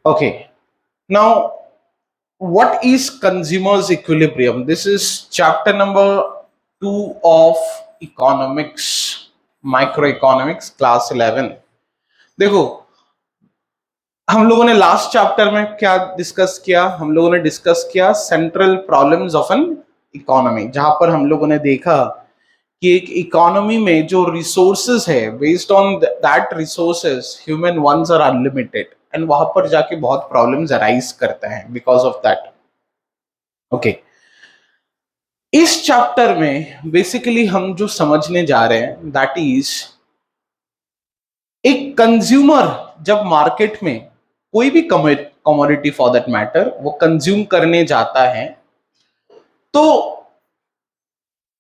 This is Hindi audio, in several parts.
Okay, now what is consumers equilibrium? This is chapter number 2 of economics, microeconomics, class 11. देखो, हम लोगों ने लास्ट चैप्टर में क्या डिस्कस किया? हम लोगों ने डिस्कस किया central problems of an economy, जहां पर हम लोगों ने देखा कि एक इकोनॉमी में जो रिसोर्सेज है, based on that resources human ones are unlimited, and वहां पर जाके बहुत प्रॉब्लम्स अराइज करते हैं बिकॉज ऑफ दैट. ओके, इस चैप्टर में बेसिकली हम जो समझने जा रहे हैं दैट इज, एक कंज्यूमर जब मार्केट में कोई भी कमोडिटी फॉर दैट मैटर वो कंज्यूम करने जाता है, तो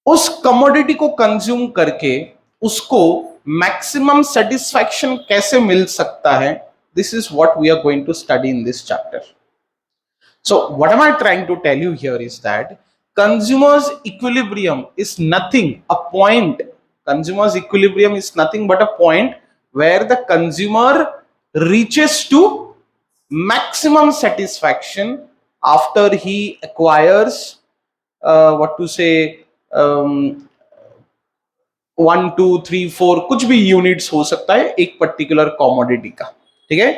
उस कमोडिटी को कंज्यूम करके उसको मैक्सिमम सेटिस्फैक्शन कैसे मिल सकता है. This is what we are going to study in this chapter. So what am I trying to tell you here is that consumers equilibrium is nothing, a point. Consumers equilibrium is nothing but a point where the consumer reaches to maximum satisfaction after he acquires what to say 1 2 3 4 कुछ भी यूनिट्स हो सकता है एक पर्टिकुलर कमोडिटी का. ठीक है,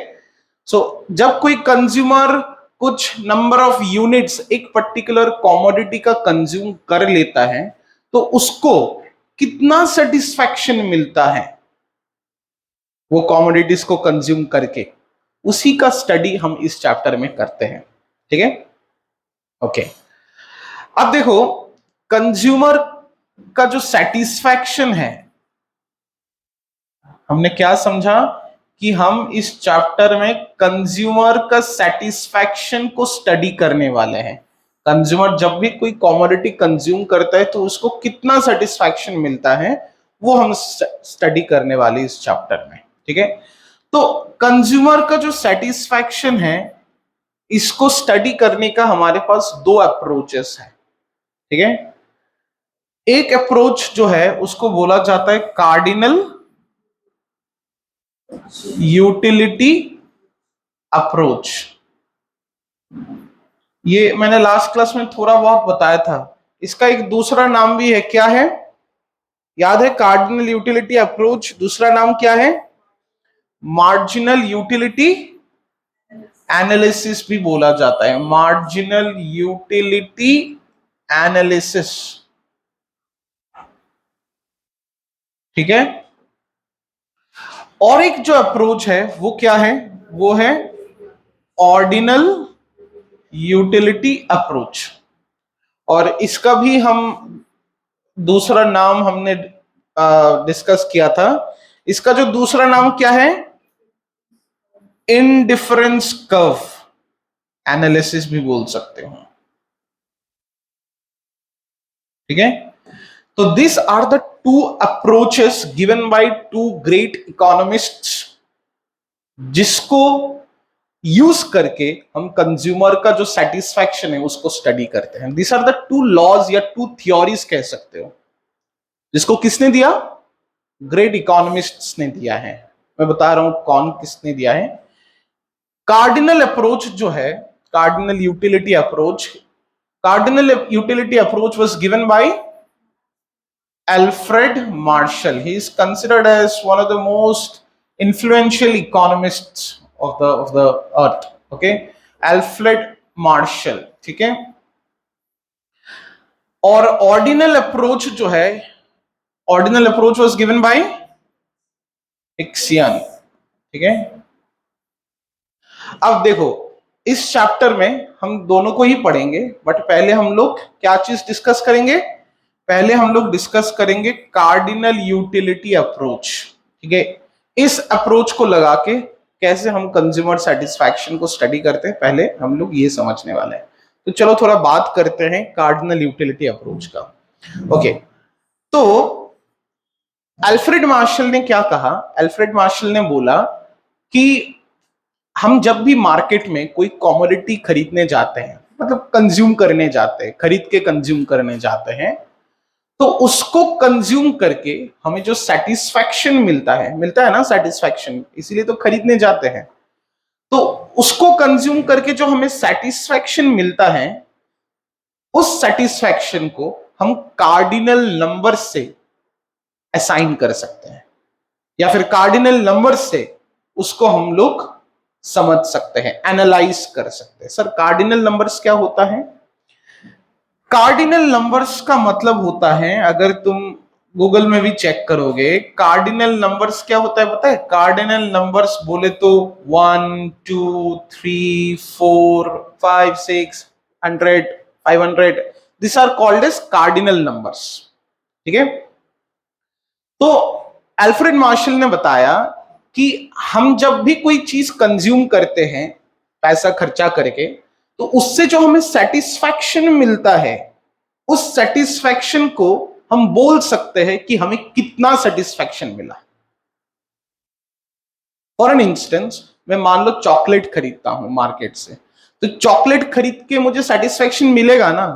सो जब कोई कंज्यूमर कुछ नंबर ऑफ यूनिट्स एक पर्टिकुलर कमोडिटी का कंज्यूम कर लेता है, तो उसको कितना सेटिस्फैक्शन मिलता है वो कमोडिटीज को कंज्यूम करके, उसी का स्टडी हम इस चैप्टर में करते हैं. ठीक है, ओके. अब देखो, कंज्यूमर का जो सेटिस्फैक्शन है, हमने क्या समझा कि हम इस चैप्टर में कंज्यूमर का सेटिस्फैक्शन को स्टडी करने वाले हैं. कंज्यूमर जब भी कोई कमोडिटी कंज्यूम करता है तो उसको कितना सेटिस्फैक्शन मिलता है वो हम स्टडी करने वाले इस चैप्टर में. ठीक है, तो कंज्यूमर का जो सेटिस्फैक्शन है इसको स्टडी करने का हमारे पास दो अप्रोचेस है. ठीक है, एक अप्रोच जो है उसको बोला जाता है कार्डिनल यूटिलिटी अप्रोच. ये मैंने लास्ट क्लास में थोड़ा बहुत बताया था. इसका एक दूसरा नाम भी है, क्या है याद है? Cardinal utility approach. दूसरा नाम क्या है? मार्जिनल यूटिलिटी एनालिसिस भी बोला जाता है. Marginal utility analysis. ठीक है, और एक जो अप्रोच है वो क्या है? वो है ऑर्डिनल यूटिलिटी अप्रोच. और इसका भी हम दूसरा नाम हमने डिस्कस किया था. इसका जो दूसरा नाम क्या है? इनडिफरेंस कर्व एनालिसिस भी बोल सकते हो. ठीक है, तो this are the two approaches given by two great economists, जिसको यूज करके हम कंज्यूमर का जो सेटिस्फैक्शन है उसको स्टडी करते हैं. This are the two laws या टू थ्योरीज कह सकते हो, जिसको किसने दिया? ग्रेट इकोनॉमिस्ट्स ने दिया है. मैं बता रहा हूं कौन किसने दिया है. कार्डिनल अप्रोच जो है, cardinal utility approach, cardinal utility approach was given by Alfred Marshall. He is considered as one of the most influential economists of the earth. Okay, Alfred Marshall. ठीक है, और ऑर्डिनल अप्रोच जो है, ordinal approach was given by Ixion. ठीक है, अब देखो इस चैप्टर में हम दोनों को ही पढ़ेंगे, बट पहले हम लोग क्या चीज डिस्कस करेंगे? पहले हम लोग डिस्कस करेंगे कार्डिनल यूटिलिटी अप्रोच. ठीक है, इस अप्रोच को लगा के कैसे हम कंज्यूमर सेटिस्फैक्शन को स्टडी करते हैं, पहले हम लोग ये समझने वाले हैं. तो चलो थोड़ा बात करते हैं कार्डिनल यूटिलिटी अप्रोच का. ओके, तो अल्फ्रेड मार्शल ने क्या कहा? अल्फ्रेड मार्शल ने बोला कि हम जब भी मार्केट में कोई कमोडिटी खरीदने जाते हैं, मतलब कंज्यूम करने जाते हैं, खरीद के कंज्यूम करने जाते हैं, तो उसको कंज्यूम करके हमें जो सेटिस्फैक्शन मिलता है ना सेटिस्फैक्शन, इसीलिए तो खरीदने जाते हैं. तो उसको कंज्यूम करके जो हमें सेटिस्फैक्शन मिलता है, उस सेटिस्फैक्शन को हम कार्डिनल नंबर से असाइन कर सकते हैं, या फिर कार्डिनल नंबर से उसको हम लोग समझ सकते हैं, एनालाइज कर सकते हैं। सर कार्डिनल नंबर्स क्या होता है? कार्डिनल नंबर्स का मतलब होता है, अगर तुम गूगल में भी चेक करोगे, कार्डिनल नंबर्स क्या होता है पता है? कार्डिनल नंबर्स बोले तो 1 2 3 4 5 6 100 500, this are called as cardinal numbers. ठीक है, तो अल्फ्रेड मार्शल ने बताया कि हम जब भी कोई चीज कंज्यूम करते हैं पैसा खर्चा करके, तो उससे जो हमें सेटिस्फैक्शन मिलता है, उस सेटिस्फैक्शन को हम बोल सकते हैं कि हमें कितना सेटिस्फैक्शन मिला। फॉर एन इंस्टेंस, मैं मान लो चॉकलेट खरीदता हूं मार्केट से, तो चॉकलेट खरीद के मुझे सेटिस्फैक्शन मिलेगा ना,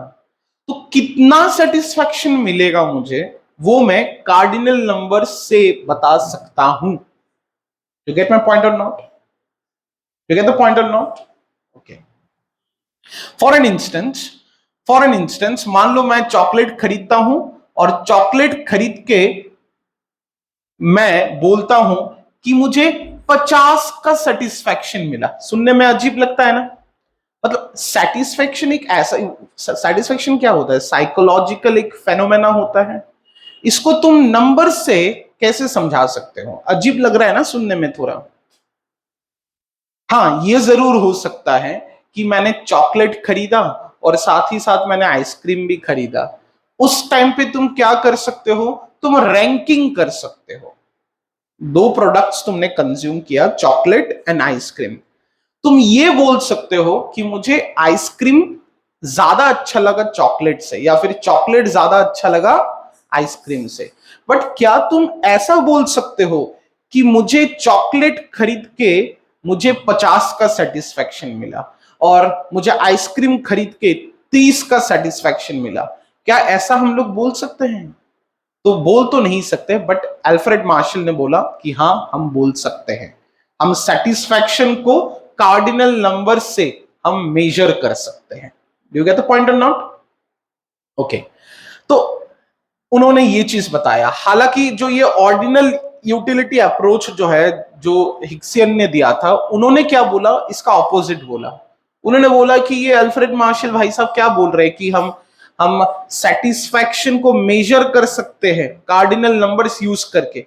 तो कितना सेटिस्फैक्शन मिलेगा मुझे, वो मैं कार्डिनल नंबर से बता सकता हूं। यू गेट माई पॉइंट और not? You get the point और not? Okay. For an instance मान लो मैं चॉकलेट खरीदता हूं, और चॉकलेट खरीद के मैं बोलता हूं कि मुझे 50 का सेटिस्फैक्शन मिला। सुनने में अजीब लगता है ना? मतलब सेटिस्फैक्शन एक ऐसा, सेटिस्फैक्शन क्या होता है? साइकोलॉजिकल एक फेनोमेना होता है। इसको तुम नंबर से कैसे समझा सकते हो? अजीब लग रहा है ना सुनने में थोड़ा। हाँ, ये जरूर हो सकता है कि मैंने चॉकलेट खरीदा और साथ ही साथ मैंने आइसक्रीम भी खरीदा। उस टाइम पे तुम क्या कर सकते हो? तुम रैंकिंग कर सकते हो। दो प्रोडक्ट्स तुमने कंज्यूम किया, चॉकलेट एंड आइसक्रीम। तुम ये बोल सकते हो कि मुझे आइसक्रीम ज्यादा अच्छा लगा चॉकलेट से, या फिर चॉकलेट ज्यादा अच्छा लगा आइसक्रीम से। बट क्या तुम ऐसा बोल सकते हो कि मुझे चॉकलेट खरीद के मुझे 50 का सेटिस्फैक्शन मिला, और मुझे आइसक्रीम खरीद के 30 का सेटिस्फैक्शन मिला? क्या ऐसा हम लोग बोल सकते हैं? तो बोल तो नहीं सकते, बट अल्फ्रेड मार्शल ने बोला कि हाँ, हम बोल सकते हैं। हम सेटिस्फैक्शन को कार्डिनल नंबर से हम मेजर कर सकते हैं। Do you get the point और नॉट? ओके, तो उन्होंने ये चीज बताया। हालांकि जो ये ऑर्डिनल यूटिलिटी अप्रोच जो है, जो हिक्सियन ने दिया था, उन्होंने क्या बोला? इसका ऑपोजिट बोला। उन्होंने बोला कि ये अल्फ्रेड मार्शल भाई साहब क्या बोल रहे हैं कि हम सेटिस्फैक्शन को मेजर कर सकते हैं कार्डिनल नंबर्स यूज करके।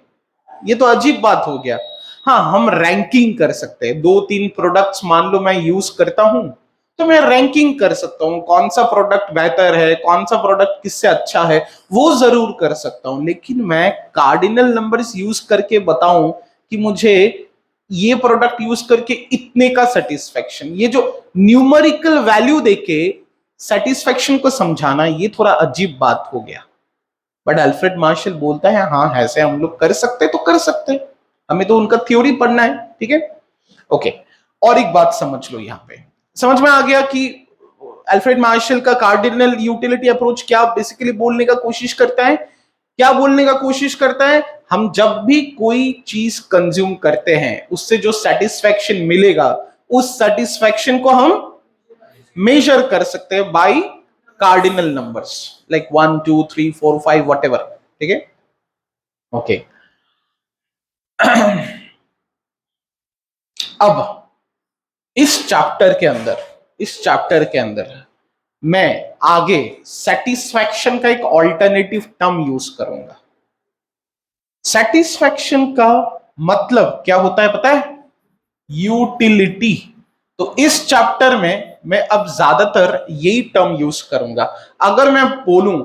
ये तो अजीब बात हो गया। हाँ, हम रैंकिंग कर सकते हैं। 2-3 प्रोडक्ट्स मान लो मैं यूज करता हूं, तो मैं रैंकिंग कर सकता हूं, कौन सा प्रोडक्ट बेहतर है, कौन सा प्रोडक्ट किससे अच्छा है, वो जरूर कर सकता हूं। लेकिन मैं कार्डिनल नंबर्स यूज करके बताऊं कि मुझे ये प्रोडक्ट यूज करके इतने का सेटिस्फैक्शन, ये जो न्यूमेरिकल वैल्यू देके सेटिस्फैक्शन को समझाना, ये थोड़ा अजीब बात हो गया। बट अल्फ्रेड मार्शल बोलता है हाँ, ऐसे हम लोग कर सकते तो कर सकते, हमें तो उनका थ्योरी पढ़ना है। ठीक है, ओके। और एक बात समझ लो, यहां पे समझ में आ गया कि अल्फ्रेड मार्शल का कार्डिनल यूटिलिटी अप्रोच क्या बेसिकली बोलने का कोशिश करता है? क्या बोलने का कोशिश करता है? हम जब भी कोई चीज कंज्यूम करते हैं, उससे जो सेटिस्फैक्शन मिलेगा, उस सेटिस्फैक्शन को हम मेजर कर सकते हैं by cardinal numbers, like 1 2 3 4 5 whatever. ठीक है, ओके। अब इस चैप्टर के अंदर मैं आगे सेटिस्फैक्शन का एक ऑल्टरनेटिव टर्म यूज करूंगा। सेटिस्फैक्शन का मतलब क्या होता है पता है? यूटिलिटी। तो इस चैप्टर में मैं अब ज्यादातर यही टर्म यूज करूंगा। अगर मैं बोलूं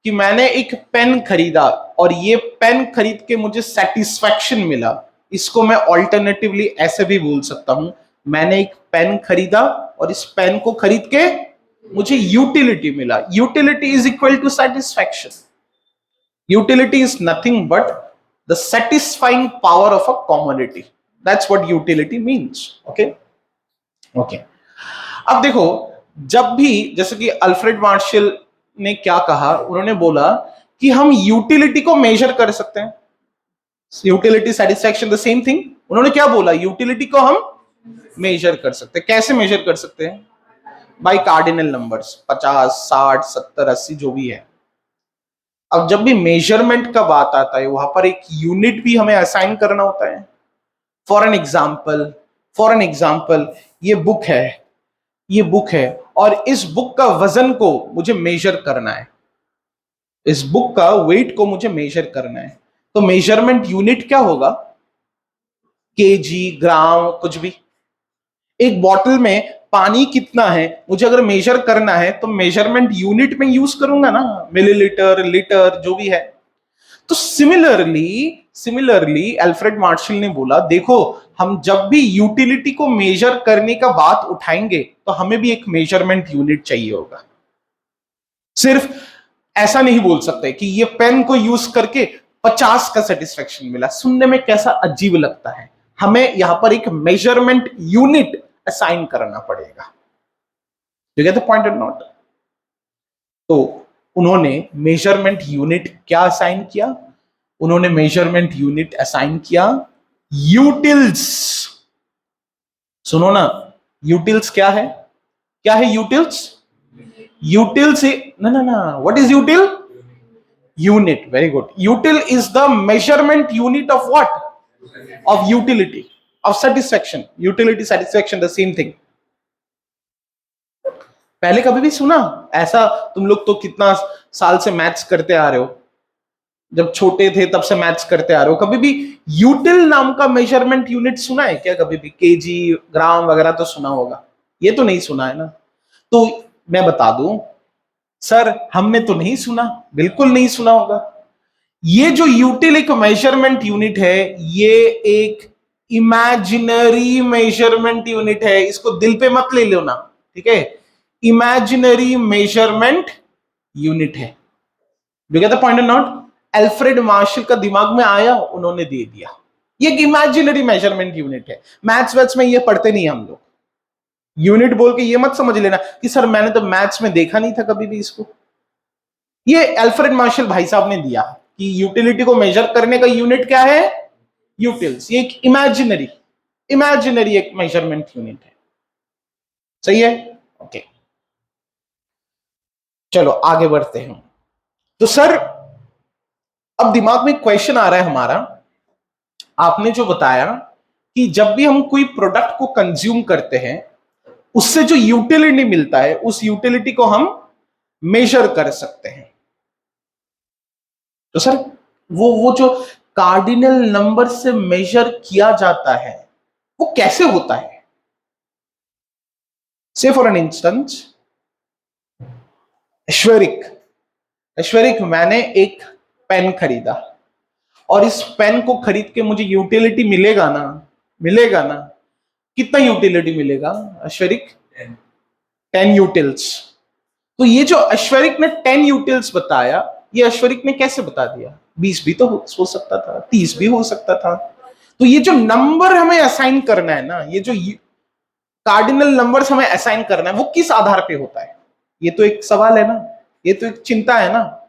कि मैंने एक पेन खरीदा और ये पेन खरीद के मुझे सेटिस्फैक्शन मिला, इसको मैं ऑल्टरनेटिवली ऐसे भी बोल सकता हूं, मैंने एक पेन खरीदा और इस पेन को खरीद के मुझे यूटिलिटी मिला। Utility is equal to satisfaction. Utility is nothing but the satisfying power of a commodity. That's what utility means. Okay? Okay. अब देखो, जब भी, जैसे कि अल्फ्रेड मार्शल ने क्या कहा, उन्होंने बोला कि हम यूटिलिटी को मेजर कर सकते हैं। Utility satisfaction the same thing. उन्होंने क्या बोला? यूटिलिटी को हम मेजर कर सकते हैं। कैसे मेजर कर सकते हैं? बाय कार्डिनल नंबर्स, 50, 60, 70, 80 जो भी है। अब जब भी मेजरमेंट का बात आता है वहां पर एक यूनिट भी हमें असाइन करना होता है। फॉर एन एग्जाम्पल, ये बुक है, और इस बुक का वजन को मुझे मेजर करना है, इस बुक का वेट को मुझे मेजर करना है। तो मेजरमेंट यूनिट क्या होगा? केजी, ग्राम, कुछ भी। एक बॉटल में पानी कितना है मुझे अगर मेजर करना है तो मेजरमेंट यूनिट में यूज करूंगा ना, मिलीलीटर, लीटर, जो भी है। तो सिमिलरली अल्फ्रेड मार्शल ने बोला, देखो हम जब भी यूटिलिटी को मेजर करने का बात उठाएंगे तो हमें भी एक मेजरमेंट यूनिट चाहिए होगा। सिर्फ ऐसा नहीं बोल सकते कि ये पेन को यूज करके 50 का सेटिस्फेक्शन मिला, सुनने में कैसा अजीब लगता है। हमें यहां पर एक मेजरमेंट यूनिट असाइन करना पड़ेगा। यू गेट द पॉइंट और नॉट? तो उन्होंने मेजरमेंट यूनिट क्या असाइन किया? उन्होंने मेजरमेंट यूनिट असाइन किया यूटिल्स। सुनो ना, यूटिल्स क्या है? क्या है यूटिल्स? यूटिल्स ना ना ना, what is यूटिल? Unit, very good. यूटिल is the measurement unit of what? Of utility, of satisfaction. Utility, satisfaction, the same thing. पहले कभी भी सुना ऐसा? तुम लोग तो कितना साल से मैथ्स करते आ रहे हो, जब छोटे थे तब से मैथ्स करते आ रहे हो, कभी भी यूटिल नाम का मेजरमेंट यूनिट सुना है क्या? कभी भी केजी, ग्राम वगैरह तो सुना होगा, ये तो नहीं सुना है ना। तो मैं बता दूं, सर हमने तो नहीं सुना, बिल्कुल नहीं सुना होगा। ये जो यूटिल एक मेजरमेंट यूनिट है, ये एक इमेजिनरी मेजरमेंट यूनिट है। इसको दिल पे मत ले लो ना, ठीक है? इमेजिनरी मेजरमेंट यूनिट है। डू गेट द पॉइंट और नॉट? अल्फ्रेड मार्शल का दिमाग में आया, उन्होंने दे दिया। ये एक इमेजिनरी मेजरमेंट यूनिट है। मैथ्स वैथ्स में ये पढ़ते नहीं हम लोग। यूनिट बोल के ये मत समझ लेना कि सर मैंने तो मैथ्स में देखा नहीं था कभी भी इसको। ये अल्फ्रेड मार्शल भाई साहब ने दिया कि यूटिलिटी को मेजर करने का यूनिट क्या है? यूटिल्स। ये एक इमेजिनरी एक मेजरमेंट यूनिट है। सही है? ओके, चलो आगे बढ़ते हैं। तो सर अब दिमाग में क्वेश्चन आ रहा है हमारा, आपने जो बताया कि जब भी हम कोई प्रोडक्ट को कंज्यूम करते हैं उससे जो यूटिलिटी मिलता है उस यूटिलिटी को हम मेजर कर सकते हैं। तो सर वो जो कार्डिनल नंबर से मेजर किया जाता है वो कैसे होता है? से फॉर एन इंस्टेंस, ऐश्वरिक मैंने एक पेन खरीदा और इस पेन को खरीद के मुझे यूटिलिटी मिलेगा ना? मिलेगा ना? कितना यूटिलिटी मिलेगा ऐश्वरिक? 10 यूटिल्स। तो ये जो ऐश्वरिक ने 10 यूटिल्स बताया, ये ऐश्वरिक ने कैसे बता दिया? 20 भी तो हो सकता था, 30 भी हो सकता था। तो ये जो नंबर हमें असाइन करना है ना, ये जो कार्डिनल नंबर्स हमें असाइन करना है, वो किस आधार पे होता है? ये तो एक सवाल है ना, ये तो एक चिंता है ना।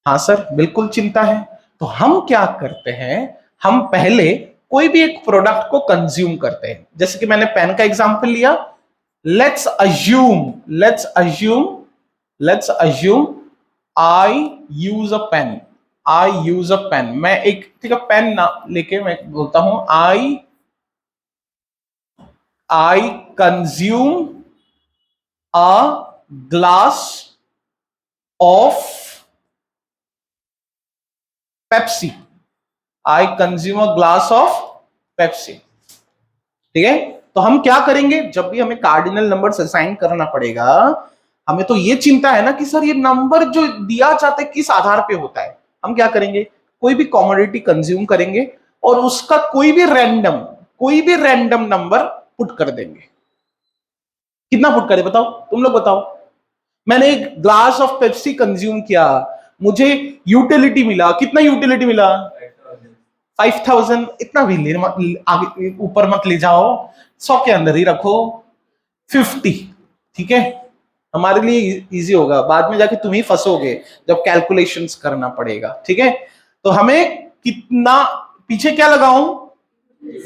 हाँ सर, बिल्कुल चिंता है। तो हम क्या करते हैं, हम पहले कोई भी एक प्रोडक्ट को कंज्यूम करते हैं। जैसे कि मैंने पेन का एग्जांपल लिया। Let's assume I use a pen. मैं एक, ठीक है, पेन ना लेके मैं बोलता हूं I consume a glass of Pepsi. I consume a glass of Pepsi. ठीक है? तो हम क्या करेंगे, जब भी हमें कार्डिनल नंबर असाइन करना पड़ेगा, हमें तो ये चिंता है ना कि सर ये नंबर जो दिया जाता है किस आधार पे होता है। हम क्या करेंगे, कोई भी कमोडिटी कंज्यूम करेंगे और उसका कोई भी रैंडम नंबर पुट कर देंगे। कितना पुट करें बताओ, तुम लोग बताओ। मैंने एक ग्लास ऑफ पेप्सी कंज्यूम किया, मुझे यूटिलिटी मिला। कितना यूटिलिटी मिला? 5000। इतना भी आगे ऊपर मत ले जाओ, 100 के अंदर ही रखो। 50, ठीक है? हमारे लिए इजी होगा, बाद में जाके तुम ही फंसोगे जब कैलकुलेशंस करना पड़ेगा। ठीक है? तो हमें कितना, पीछे क्या लगाऊं?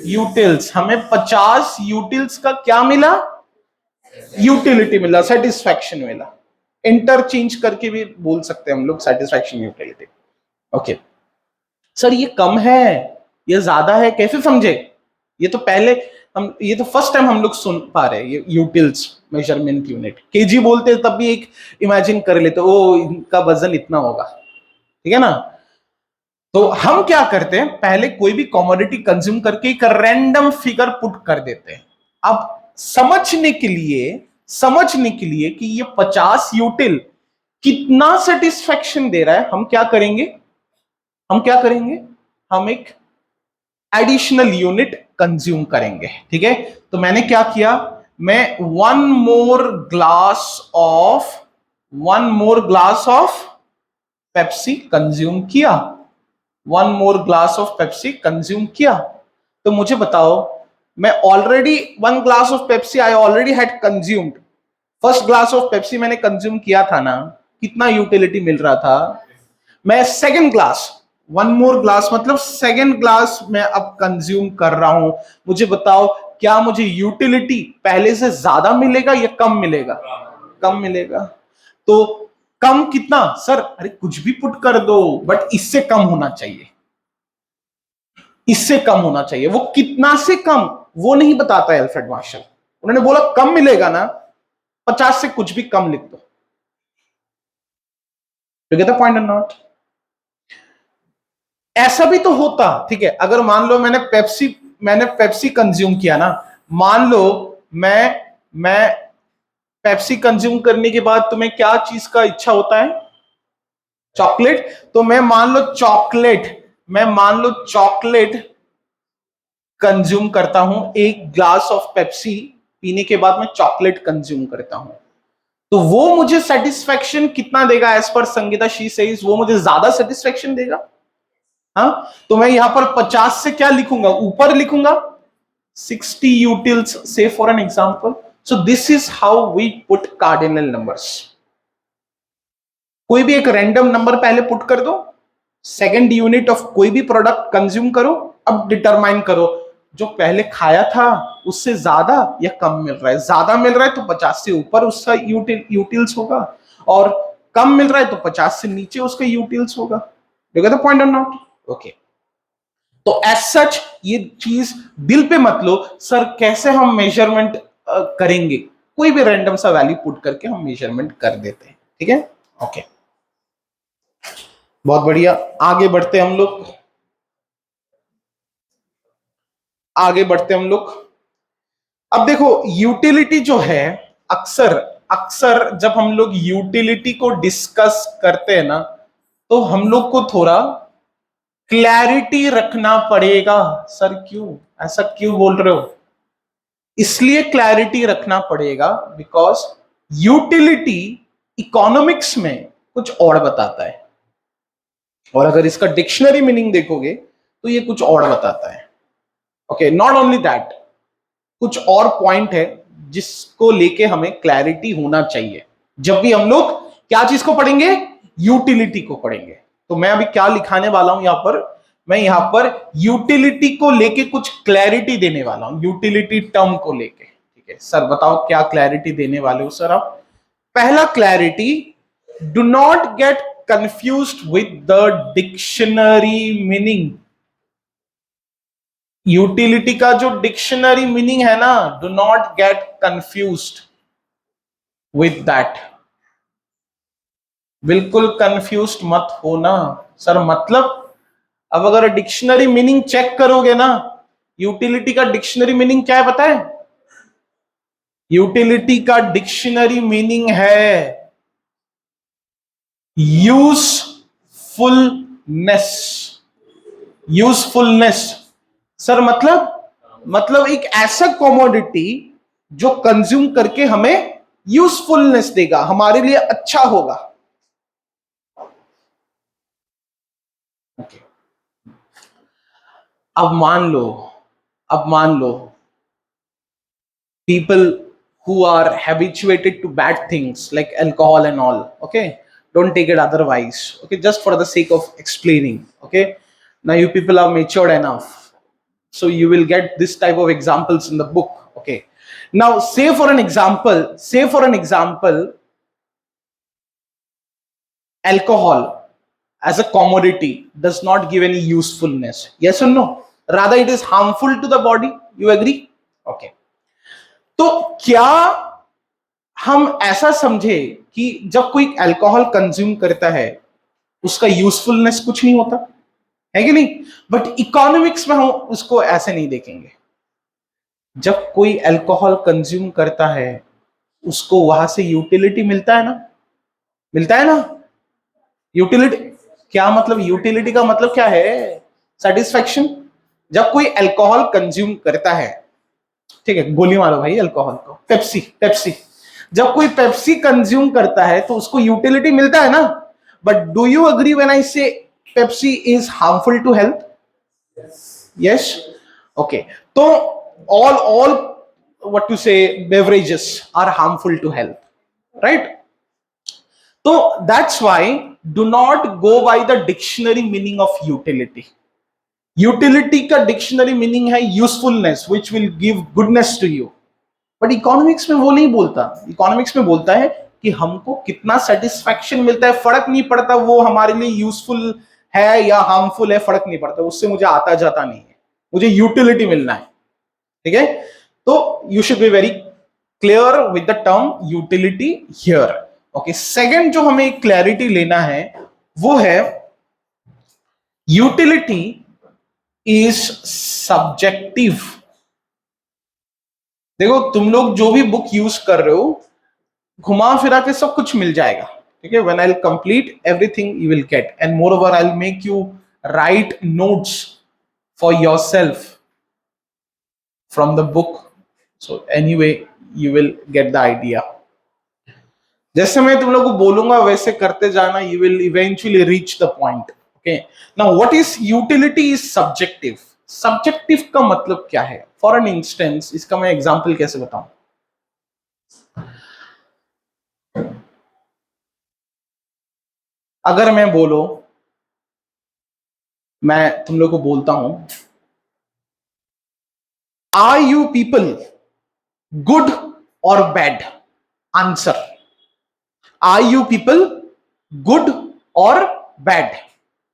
यूटिल्स, हमें 50 यूटिल्स का क्या मिला, यूटिलिटी मिला, सेटिस्फैक्शन मिला। इंटरचेंज करके भी बोल सकते हैं हम लोग सेटिस्फैक्शन यूटिलिटी। ओके सर ये कम है, ये ज्यादा है, कैसे समझे? ये तो पहले हम, ये तो फर्स्ट टाइम हम लोग सुन पा रहे हैं ये यूटिल्स मेजरमेंट यूनिट। केजी बोलते हैं तब भी एक इमेजिन कर लेते, ओ इनका वजन इतना होगा, ठीक है ना। तो हम क्या करते हैं, पहले कोई भी कमोडिटी कंज्यूम करके एक रैंडम फिगर पुट कर देते हैं। अब समझने के लिए कि ये 50 यूटिल कितना सेटिस्फेक्शन दे रहा है, हम क्या करेंगे, हम एक एडिशनल यूनिट कंज्यूम करेंगे, ठीक है। तो मैंने क्या किया, मैं one more glass of Pepsi consume किया, one more glass of Pepsi consume किया। तो मुझे बताओ, मैं already one glass of Pepsi I already had consumed, first glass of Pepsi मैंने कंज्यूम किया था ना, कितना यूटिलिटी मिल रहा था। मैं second glass, one more glass मतलब सेकंड ग्लास मैं अब कंज्यूम कर रहा हूं, मुझे बताओ क्या मुझे यूटिलिटी पहले से ज्यादा मिलेगा या कम मिलेगा? कम मिलेगा। तो कम कितना सर? अरे कुछ भी पुट कर दो, बट इससे कम होना चाहिए, इससे कम होना चाहिए। वो कितना से कम वो नहीं बताता है अल्फ्रेड मार्शल, उन्होंने बोला कम मिलेगा ना, 50 से कुछ भी कम लिख दो। यू गेट द पॉइंट और नॉट? ऐसा भी तो होता, ठीक है, अगर मान लो मैंने पेप्सी कंज्यूम किया ना, मान लो मैं पेप्सी कंज्यूम करने के बाद तुम्हें क्या चीज का इच्छा होता है? चॉकलेट। तो मैं मान लो चॉकलेट कंज्यूम करता हूं, एक ग्लास ऑफ पेप्सी पीने के बाद मैं चॉकलेट कंज्यूम करता हूं, तो वो मुझे सेटिस्फेक्शन कितना देगा? As per Sangeeta she says वो मुझे ज्यादा सेटिस्फेक्शन देगा। हाँ, तो मैं यहां पर 50 से क्या लिखूंगा, ऊपर लिखूंगा 60 utils, say for an example. So this is how we put cardinal numbers. कोई भी एक रैंडम नंबर पहले पुट कर दो, सेकंड यूनिट ऑफ कोई भी प्रोडक्ट कंज्यूम करो, अब डिटरमाइन करो जो पहले खाया था उससे ज्यादा या कम मिल रहा है। ज्यादा मिल रहा है तो 50 से ऊपर उसका यूटिल्स होगा, और कम मिल रहा है तो 50 से नीचे उसका यूटिल्स होगा। यू गेट द पॉइंट और नॉट? ओके, तो एज सच ये चीज दिल पे मत लो, सर कैसे हम मेजरमेंट करेंगे, कोई भी रैंडम सा वैल्यू पुट करके हम मेजरमेंट कर देते हैं, ठीक है। ओके, बहुत बढ़िया, आगे बढ़ते हम लोग, आगे बढ़ते हम लोग। अब देखो यूटिलिटी जो है, अक्सर अक्सर जब हम लोग यूटिलिटी को डिस्कस करते हैं ना, तो हम लोग को थोड़ा क्लैरिटी रखना पड़ेगा। सर क्यों, ऐसा क्यों बोल रहे हो? इसलिए क्लैरिटी रखना पड़ेगा बिकॉज यूटिलिटी इकोनॉमिक्स में कुछ और बताता है, और अगर इसका डिक्शनरी मीनिंग देखोगे तो ये कुछ और बताता है। ओके, नॉट ओनली दैट, कुछ और पॉइंट है जिसको लेके हमें क्लैरिटी होना चाहिए जब भी हम लोग क्या चीज को पढ़ेंगे, यूटिलिटी को पढ़ेंगे। तो मैं अभी क्या लिखाने वाला हूं यहां पर, मैं यहां पर यूटिलिटी को लेके कुछ क्लैरिटी देने वाला हूं, यूटिलिटी टर्म को लेके। ठीक है सर, बताओ क्या क्लैरिटी देने वाले हो सर आप? पहला clarity, do not gate confused with the dictionary meaning. Utility का जो डिक्शनरी मीनिंग है ना, do not gate confused with that. बिल्कुल कंफ्यूज्ड मत होना। सर मतलब, अब अगर डिक्शनरी मीनिंग चेक करोगे ना, यूटिलिटी का डिक्शनरी मीनिंग क्या है पता है? यूटिलिटी का डिक्शनरी मीनिंग है यूजफुलनेस। यूजफुलनेस सर मतलब एक ऐसा कमोडिटी जो कंज्यूम करके हमें यूजफुलनेस देगा, हमारे लिए अच्छा होगा। okay. अब मान लो people who are habituated to bad things like alcohol and all, okay, don't take it otherwise, okay, just for the sake of explaining, okay, now you people are matured enough, So you will get this type of examples in the book. Okay. Now, say for an example, alcohol as a commodity does not give any usefulness. Yes or no? Rather, it is harmful to the body. You agree? Okay. तो क्या हम ऐसा समझे कि जब कोई अल्कोहल कंज्यूम करता है उसका यूजफुलनेस कुछ नहीं होता है कि नहीं? बट इकोनॉमिक्स में हम उसको ऐसे नहीं देखेंगे. जब कोई अल्कोहल कंज्यूम करता है उसको वहां से यूटिलिटी मिलता है ना, मिलता है ना. यूटिलिटी क्या मतलब? यूटिलिटी का मतलब क्या है? सेटिस्फैक्शन. जब कोई अल्कोहल कंज्यूम करता है, ठीक है, गोली मारो भाई अल्कोहल को. पेप्सी, पेप्सी, जब कोई पेप्सी कंज्यूम करता है तो उसको यूटिलिटी मिलता है ना. But do you agree when I say Pepsi is harmful to health? Yes. Okay. तो all what to say beverages are harmful to health, right? So that's why do not go by the dictionary meaning of utility. Utility का dictionary meaning है usefulness which will give goodness to you. But economics में वो नहीं बोलता. इकोनॉमिक्स में बोलता है कि हमको कितना सेटिस्फैक्शन मिलता है, फर्क नहीं पड़ता वो हमारे लिए यूजफुल है या हार्मफुल है, फर्क नहीं पड़ता, उससे मुझे आता जाता नहीं है, मुझे यूटिलिटी मिलना है. ठीक है. तो you should be very clear with the term utility here. Okay. Second जो हमें क्लैरिटी लेना है वो है यूटिलिटी इज सब्जेक्टिव. देखो तुम लोग जो भी बुक यूज कर रहे हो घुमा फिरा के सब कुछ मिल जाएगा. ठीक है. When I will complete everything you will get and more over I will make you right notes for yourself from the book. So anyway you will get the idea. जैसे मैं तुम लोगों को बोलूंगा वैसे करते जाना. You will eventually reach the point. Okay. Now what is utility is subjective. Subjective का मतलब क्या है? For an instance, इसका मैं एग्जांपल कैसे बताऊं? अगर मैं बोलो, मैं तुम लोगों को बोलता हूं, Are you people good or bad? Answer. Are you people good or bad?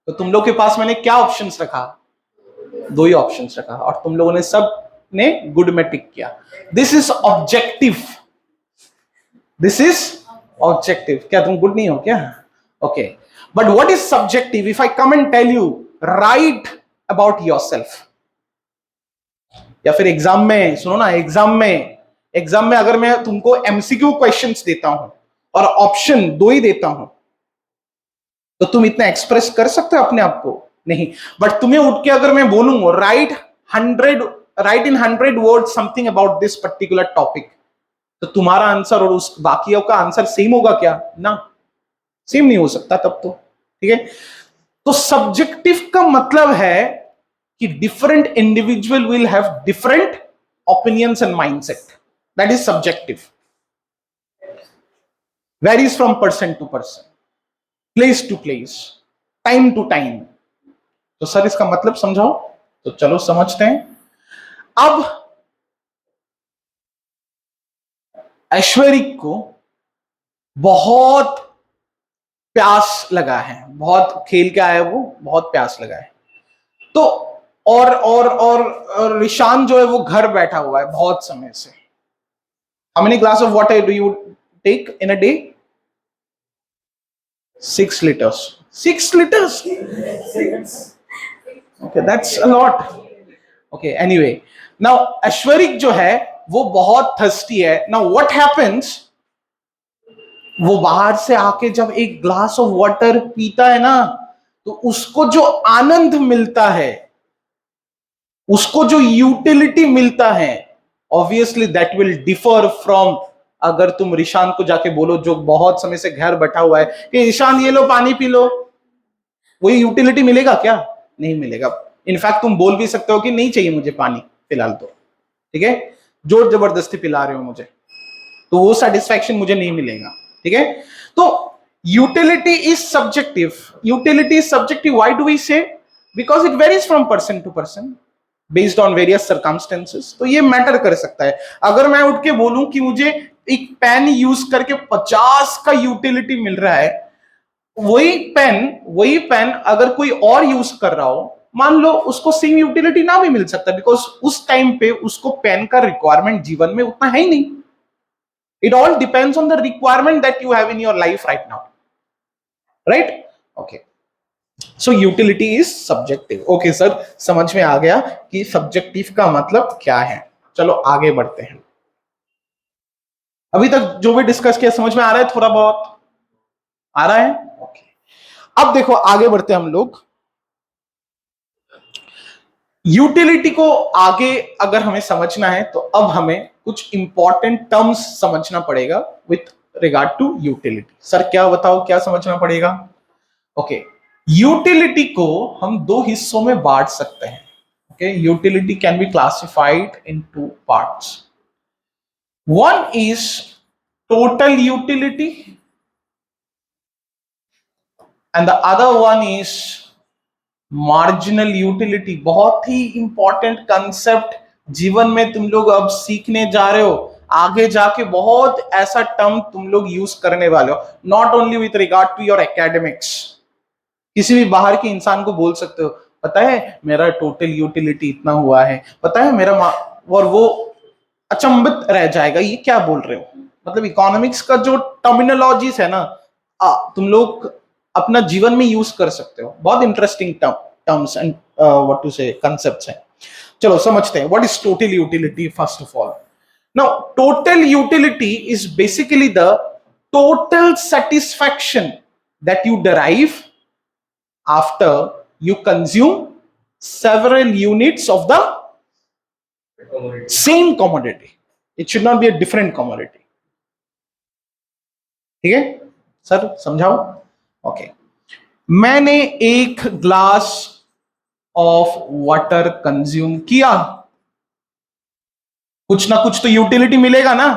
तो तुम लोग के पास मैंने क्या ऑप्शंस रखा? दो ही ऑप्शंस रखा और तुम लोगों ने सब ने गुड में टिक किया. This is objective. This is objective. क्या तुम गुड नहीं हो क्या? Okay. But what is subjective? If I come and tell you write about yourself, या फिर एग्जाम में सुनो ना, एग्जाम में अगर मैं तुमको एमसीक्यू क्वेश्चंस देता हूं और ऑप्शन दो ही देता हूं तो तुम इतना एक्सप्रेस कर सकते हो अपने आप को? नहीं. बट तुम्हें उठ के अगर मैं बोलूंगा right in 100 word something about this particular topic, तो तुम्हारा आंसर और उस बाकियों का आंसर सेम होगा क्या? ना, सेम नहीं हो सकता तब तो. ठीक है. तो सब्जेक्टिव का मतलब है कि different individual will have different opinions and mindset. That is subjective. Varies from person to person, place to place, time to time. तो सर इसका मतलब समझाओ. तो चलो समझते हैं. अब ऐश्वर्य को बहुत प्यास लगा है, बहुत खेल के आया, वो बहुत प्यास लगा है. तो और ऋषान जो है वो घर बैठा हुआ है बहुत समय से. How many glass of water do you take in a day? 6 liters. 6 liters. Okay, that's a lot. Okay, anyway, now ऐश्वर्य जो है वो बहुत थर्स्टी है. Now what happens? वो बाहर से आके जब एक ग्लास ऑफ वाटर पीता है ना, तो उसको जो आनंद मिलता है, उसको जो यूटिलिटी मिलता है, obviously that will differ from अगर तुम ईशान को जाके बोलो जो बहुत समय से घर बैठा हुआ है कि ईशान ये लो पानी पी लो, वही यूटिलिटी मिलेगा क्या? नहीं मिलेगा. इनफैक्ट तुम बोल भी सकते हो कि नहीं चाहिए मुझे पानी फिलहाल तो. ठीक है. जोर जबरदस्ती पिला रहे हो मुझे, तो वो सेटिस्फैक्शन मुझे नहीं मिलेगा. ठीक है. तो utility is subjective. Utility is subjective. Why do we say? Because it varies from person to person. Based on various circumstances, तो ये मैटर कर सकता है। अगर मैं उठ के बोलूं कि मुझे एक पेन यूज करके 50 का यूटिलिटी मिल रहा है, वही पेन अगर कोई और यूज कर रहा हो, मान लो उसको सेम यूटिलिटी ना भी मिल सकता, बिकॉज उस टाइम पे उसको पेन का रिक्वायरमेंट जीवन में उतना है ही नहीं। It all depends on the requirement that you have in your life right now, right? Okay, so utility is subjective. Okay sir, समझ में आ गया कि सब्जेक्टिव का मतलब क्या है। चलो आगे बढ़ते हैं। अभी तक जो भी डिस्कस किया समझ में आ रहा है? थोड़ा बहुत आ रहा है? ओके, अब देखो आगे बढ़ते हैं हम लोग। यूटिलिटी को आगे अगर हमें समझना है तो अब हमें कुछ इंपॉर्टेंट टर्म्स समझना पड़ेगा with regard to utility. Sir क्या बताओ, क्या समझना पड़ेगा? ओके, यूटिलिटी को हम दो हिस्सों में बांट सकते हैं। Okay, utility can be classified in two parts. One is total utility and the other one is marginal utility. बहुत ही इंपॉर्टेंट कंसेप्ट जीवन में तुम लोग अब सीखने जा रहे हो। आगे जाके बहुत ऐसा टर्म तुम लोग यूज करने वाले हो, not only with regard to your academics. किसी भी बाहर के इंसान को बोल सकते हो, पता है मेरा टोटल यूटिलिटी इतना हुआ है, पता है मेरा और वो अचंभित रह जाएगा, ये क्या बोल रहे हो? मतलब इकोनॉमिक्स का जो टर्मिनोलॉजीज है ना, तुम लोग अपना जीवन में यूज कर सकते हो। बहुत interesting terms and what to say concepts हैं। चलो समझते हैं what is total utility first of all. Now total utility is basically the total satisfaction that you derive after you consume several units of the same commodity. It should not be a different commodity. ठीक है सर, समझाओ? ओके, मैंने एक ग्लास ऑफ वाटर कंज्यूम किया, कुछ ना कुछ तो यूटिलिटी मिलेगा ना,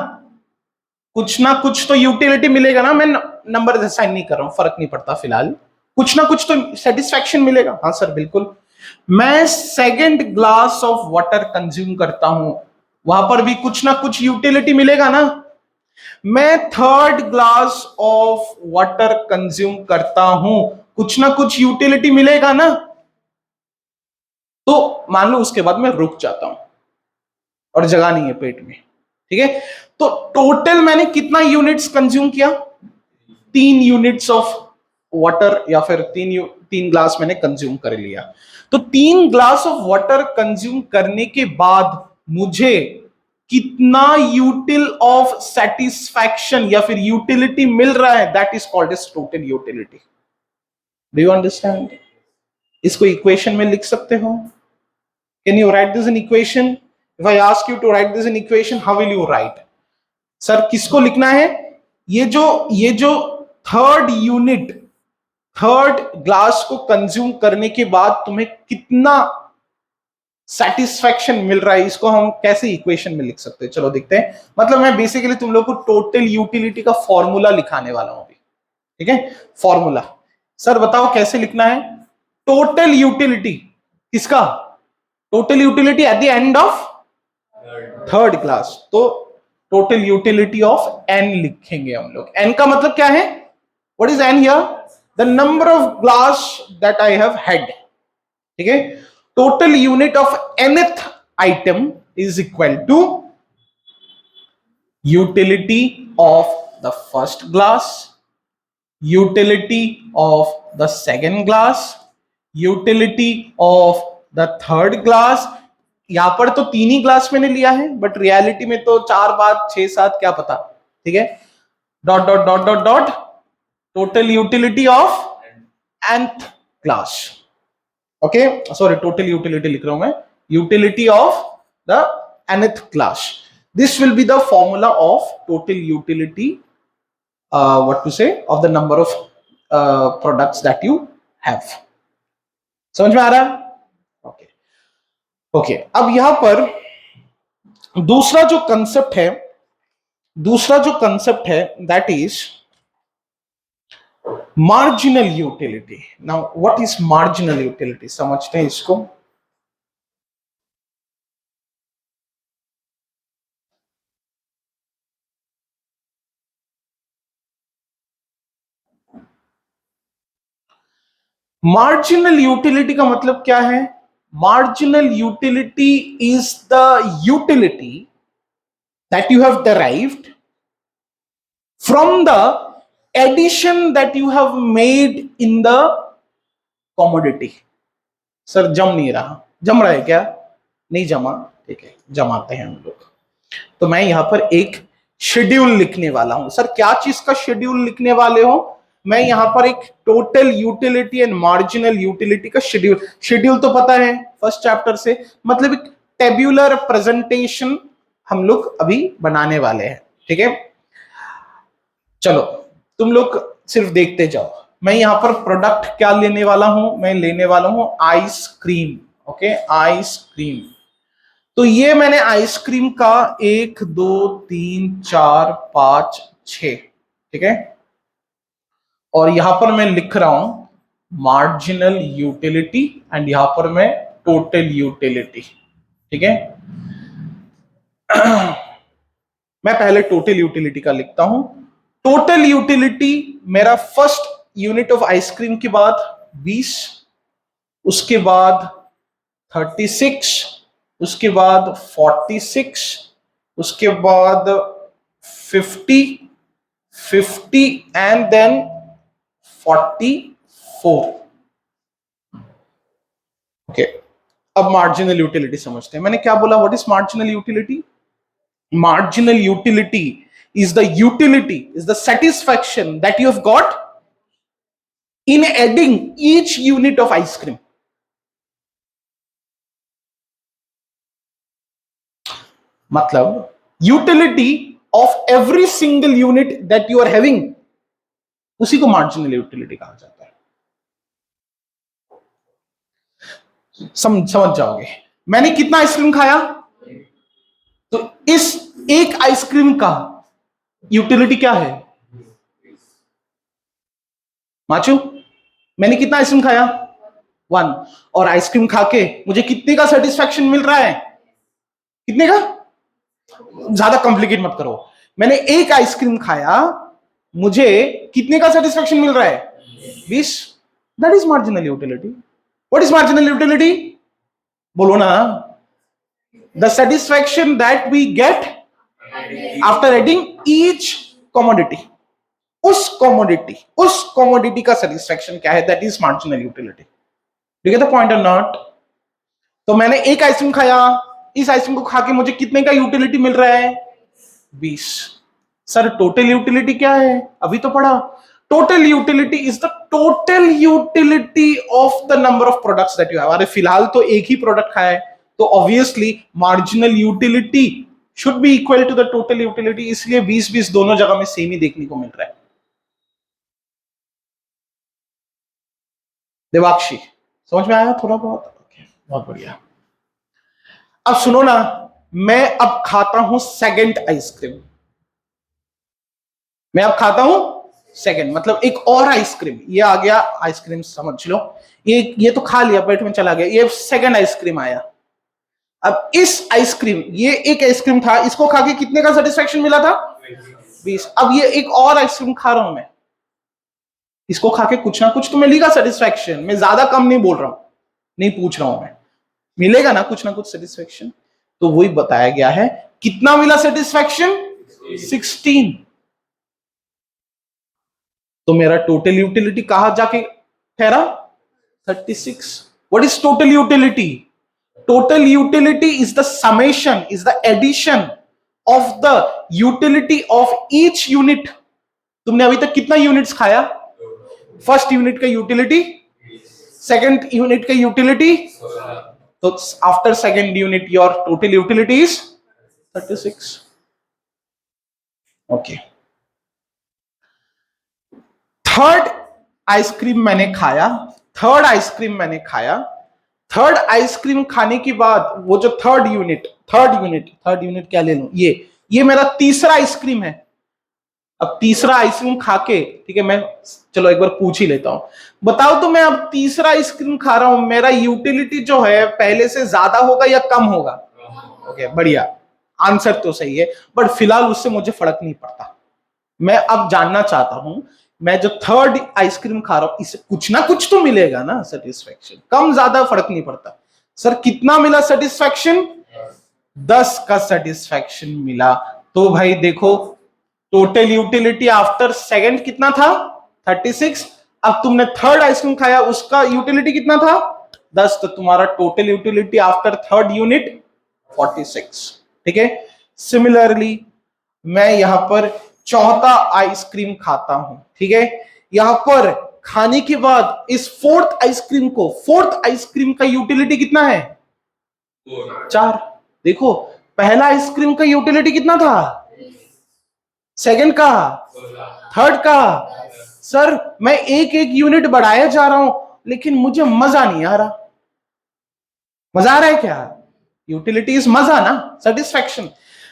कुछ ना कुछ तो यूटिलिटी मिलेगा ना। मैं नंबर साइन नहीं कर रहा हूं, फर्क नहीं पड़ता फिलहाल, कुछ ना कुछ तो सेटिस्फैक्शन मिलेगा। हाँ सर बिल्कुल। मैं second glass of water consume करता हूं, वहां पर भी कुछ ना कुछ यूटिलिटी मिलेगा ना। मैं third glass of water consume करता हूं, कुछ ना कुछ यूटिलिटी मिलेगा ना। तो मान लो उसके बाद मैं रुक जाता हूं और जगह नहीं है पेट में, ठीक है, तो टोटल मैंने कितना यूनिट्स कंज्यूम किया? 3 यूनिट्स ऑफ वाटर, या फिर तीन ग्लास मैंने कंज्यूम कर लिया। तो 3 ग्लास ऑफ वाटर कंज्यूम करने के बाद मुझे कितना यूटिल ऑफ सेटिस्फैक्शन या फिर यूटिलिटी मिल रहा है, that is called as total utility. Do you understand? इसको इक्वेशन में लिख सकते हो। Can you write this in equation? If I ask you to write this in equation, how will you write? Sir किसको लिखना है? ये जो थर्ड यूनिट, थर्ड ग्लास को कंज्यूम करने के बाद तुम्हें कितना सेटिस्फैक्शन मिल रहा है, इसको हम कैसे इक्वेशन में लिख सकते हैं? चलो देखते हैं। मतलब मैं बेसिकली तुम लोग को टोटल यूटिलिटी का फॉर्मूला लिखाने वाला हूं अभी, ठीक है? फॉर्मूला, सर बताओ कैसे लिखना है टोटल यूटिलिटी? किसका total utility at the end of third glass? तो टोटल यूटिलिटी ऑफ एन लिखेंगे हम लोग। एन का मतलब क्या है? What is n here? The number of glass that I have had, ठीक है? Total unit of nth item is equal to utility of the first glass, utility of the second glass, utility of the third glass. यहां पर तो 3 ही ग्लास मैंने लिया है, बट रियलिटी में तो 4 5 6 7 क्या पता, ठीक है? Dot dot dot dot dot total utility of nth class. Okay sorry, total utility लिख रहा हूं मैं, utility of the nth class. This will be the formula of total utility, what to say, of the number of products that you have। समझ में आ रहा है? ओके ओके, अब यहां पर दूसरा जो कंसेप्ट है that is marginal utility. Now what is marginal utility? समझते हैं इसको। मार्जिनल यूटिलिटी का मतलब क्या है? Marginal utility is the utility that you have derived from the addition that you have made in the commodity. Sir जम नहीं रहा, जम रहा है क्या? नहीं जमा, ठीक है जमाते हैं हम लोग। तो मैं यहां पर एक शेड्यूल लिखने वाला हूं। सर क्या चीज का शेड्यूल लिखने वाले हो? मैं यहां पर एक total utility and marginal utility का शेड्यूल, शेड्यूल तो पता है फर्स्ट चैप्टर से, मतलब एक टेब्यूलर प्रेजेंटेशन हम लोग अभी बनाने वाले हैं, ठीक है। चलो तुम लोग सिर्फ देखते जाओ। मैं यहां पर प्रोडक्ट क्या लेने वाला हूं? मैं लेने वाला हूं आइसक्रीम, ओके आइसक्रीम। तो ये मैंने आइसक्रीम का 1 2 3 4 5 6, ठीक है। और यहां पर मैं लिख रहा हूं मार्जिनल यूटिलिटी एंड यहां पर मैं टोटल यूटिलिटी, ठीक है। मैं पहले टोटल यूटिलिटी का लिखता हूं। टोटल यूटिलिटी मेरा फर्स्ट यूनिट ऑफ आइसक्रीम के बाद 20, उसके बाद 36, उसके बाद 46, उसके बाद 50 एंड देन 44, ओके। अब मार्जिनल यूटिलिटी समझते हैं। मैंने क्या बोला? What is marginal utility? Marginal utility is the satisfaction that you have got in adding each unit of ice cream. मतलब utility of every single unit that you are having, उसी को marginal utility कहा जाता है। समझ जाओगे। मैंने कितना आइसक्रीम खाया? तो इस एक आइसक्रीम का यूटिलिटी क्या है? माचू, मैंने कितना आइसक्रीम खाया? 1। और आइसक्रीम खा के मुझे कितने का सेटिस्फैक्शन मिल रहा है? कितने का? ज्यादा कॉम्प्लिकेट मत करो। मैंने एक आइसक्रीम खाया, मुझे कितने का सेटिस्फैक्शन मिल रहा है? 20। That is marginal utility. What is marginal utility? बोलो ना। The satisfaction that we get after adding each commodity. उस कमोडिटी का सेटिस्फैक्शन क्या है? That is marginal utility. Do you get the point और नॉट? तो मैंने एक आइसक्रीम खाया, इस आइसक्रीम को खा के मुझे कितने का यूटिलिटी मिल रहा है? 20। सर टोटल यूटिलिटी क्या है? अभी तो पढ़ा। Total utility is the total utility of the number of products that you have. अरे फिलहाल तो एक ही प्रोडक्ट खाया है, तो obviously marginal utility should be equal to the total utility, इसलिए 20-20 दोनों जगह में सेम ही देखने को मिल रहा है। देवाक्षी समझ में आया थोड़ा बहुत? बहुत बढ़िया। अब सुनो ना, मैं अब खाता हूं सेकंड आइसक्रीम। मैं अब खाता हूं सेकंड, मतलब एक और आइसक्रीम। ये आ गया आइसक्रीम, समझ लो ये तो खा लिया, पेट में चला गया। ये सेकंड आइसक्रीम आया। अब इस आइसक्रीम, ये एक आइसक्रीम था, इसको खा के कितने का सेटिस्फैक्शन मिला था? 20। अब ये एक और आइसक्रीम खा रहा हूं मैं, इसको खा के कुछ ना कुछ तो मिलेगा सेटिस्फैक्शन। मैं ज्यादा कम नहीं बोल रहा हूं, नहीं पूछ रहा हूं मैं, मिलेगा ना कुछ सेटिस्फैक्शन। तो वही बताया गया है। कितना मिला सेटिस्फैक्शन? 16। तो मेरा टोटल यूटिलिटी कहां जाके ठहरा? 36। What is total utility? Total utility is the summation, is the addition of the utility of each unit. तुमने अभी तक कितना यूनिट्स खाया? फर्स्ट यूनिट का यूटिलिटी, सेकंड यूनिट का यूटिलिटी, तो after second unit your total utility is 36, okay. Third ice cream मैंने खाया, थर्ड आइसक्रीम खाने के बाद वो जो थर्ड यूनिट क्या ले लूं? ये मेरा तीसरा आइसक्रीम है। अब तीसरा आइसक्रीम खा के, ठीक है, मैं चलो एक बार पूछ ही लेता हूं, बताओ तो मैं अब तीसरा आइसक्रीम खा रहा हूं, मेरा यूटिलिटी जो है पहले से ज्यादा होगा या कम होगा? ओके बढ़िया, आंसर तो सही है, बट फिलहाल उससे मुझे फर्क नहीं पड़ता। मैं अब जानना चाहता हूं मैं जो थर्ड आइसक्रीम खा रहा हूं इसे कुछ ना कुछ तो मिलेगा ना सेटिस्फेक्शन, कम ज्यादा फर्क नहीं पड़ता। सर कितना मिला सेटिस्फेक्शन? 10 का सेटिस्फेक्शन मिला। तो भाई देखो टोटल यूटिलिटी आफ्टर सेकंड कितना था? 36। अब तुमने थर्ड आइसक्रीम खाया उसका यूटिलिटी कितना था? 10। तो तुम्हारा total utility after third unit 46। ठीक है। सिमिलरली मैं यहां पर चौथा आइसक्रीम खाता हूं, ठीक है। यहां पर खाने के बाद इस फोर्थ आइसक्रीम का यूटिलिटी कितना है? 4। देखो पहला आइसक्रीम का यूटिलिटी कितना था? सेकंड का, थर्ड का। सर मैं एक एक यूनिट बढ़ाया जा रहा हूं लेकिन मुझे मजा नहीं आ रहा। मजा आ रहा है क्या? यूटिलिटी इज मजा ना, सेटिस्फेक्शन।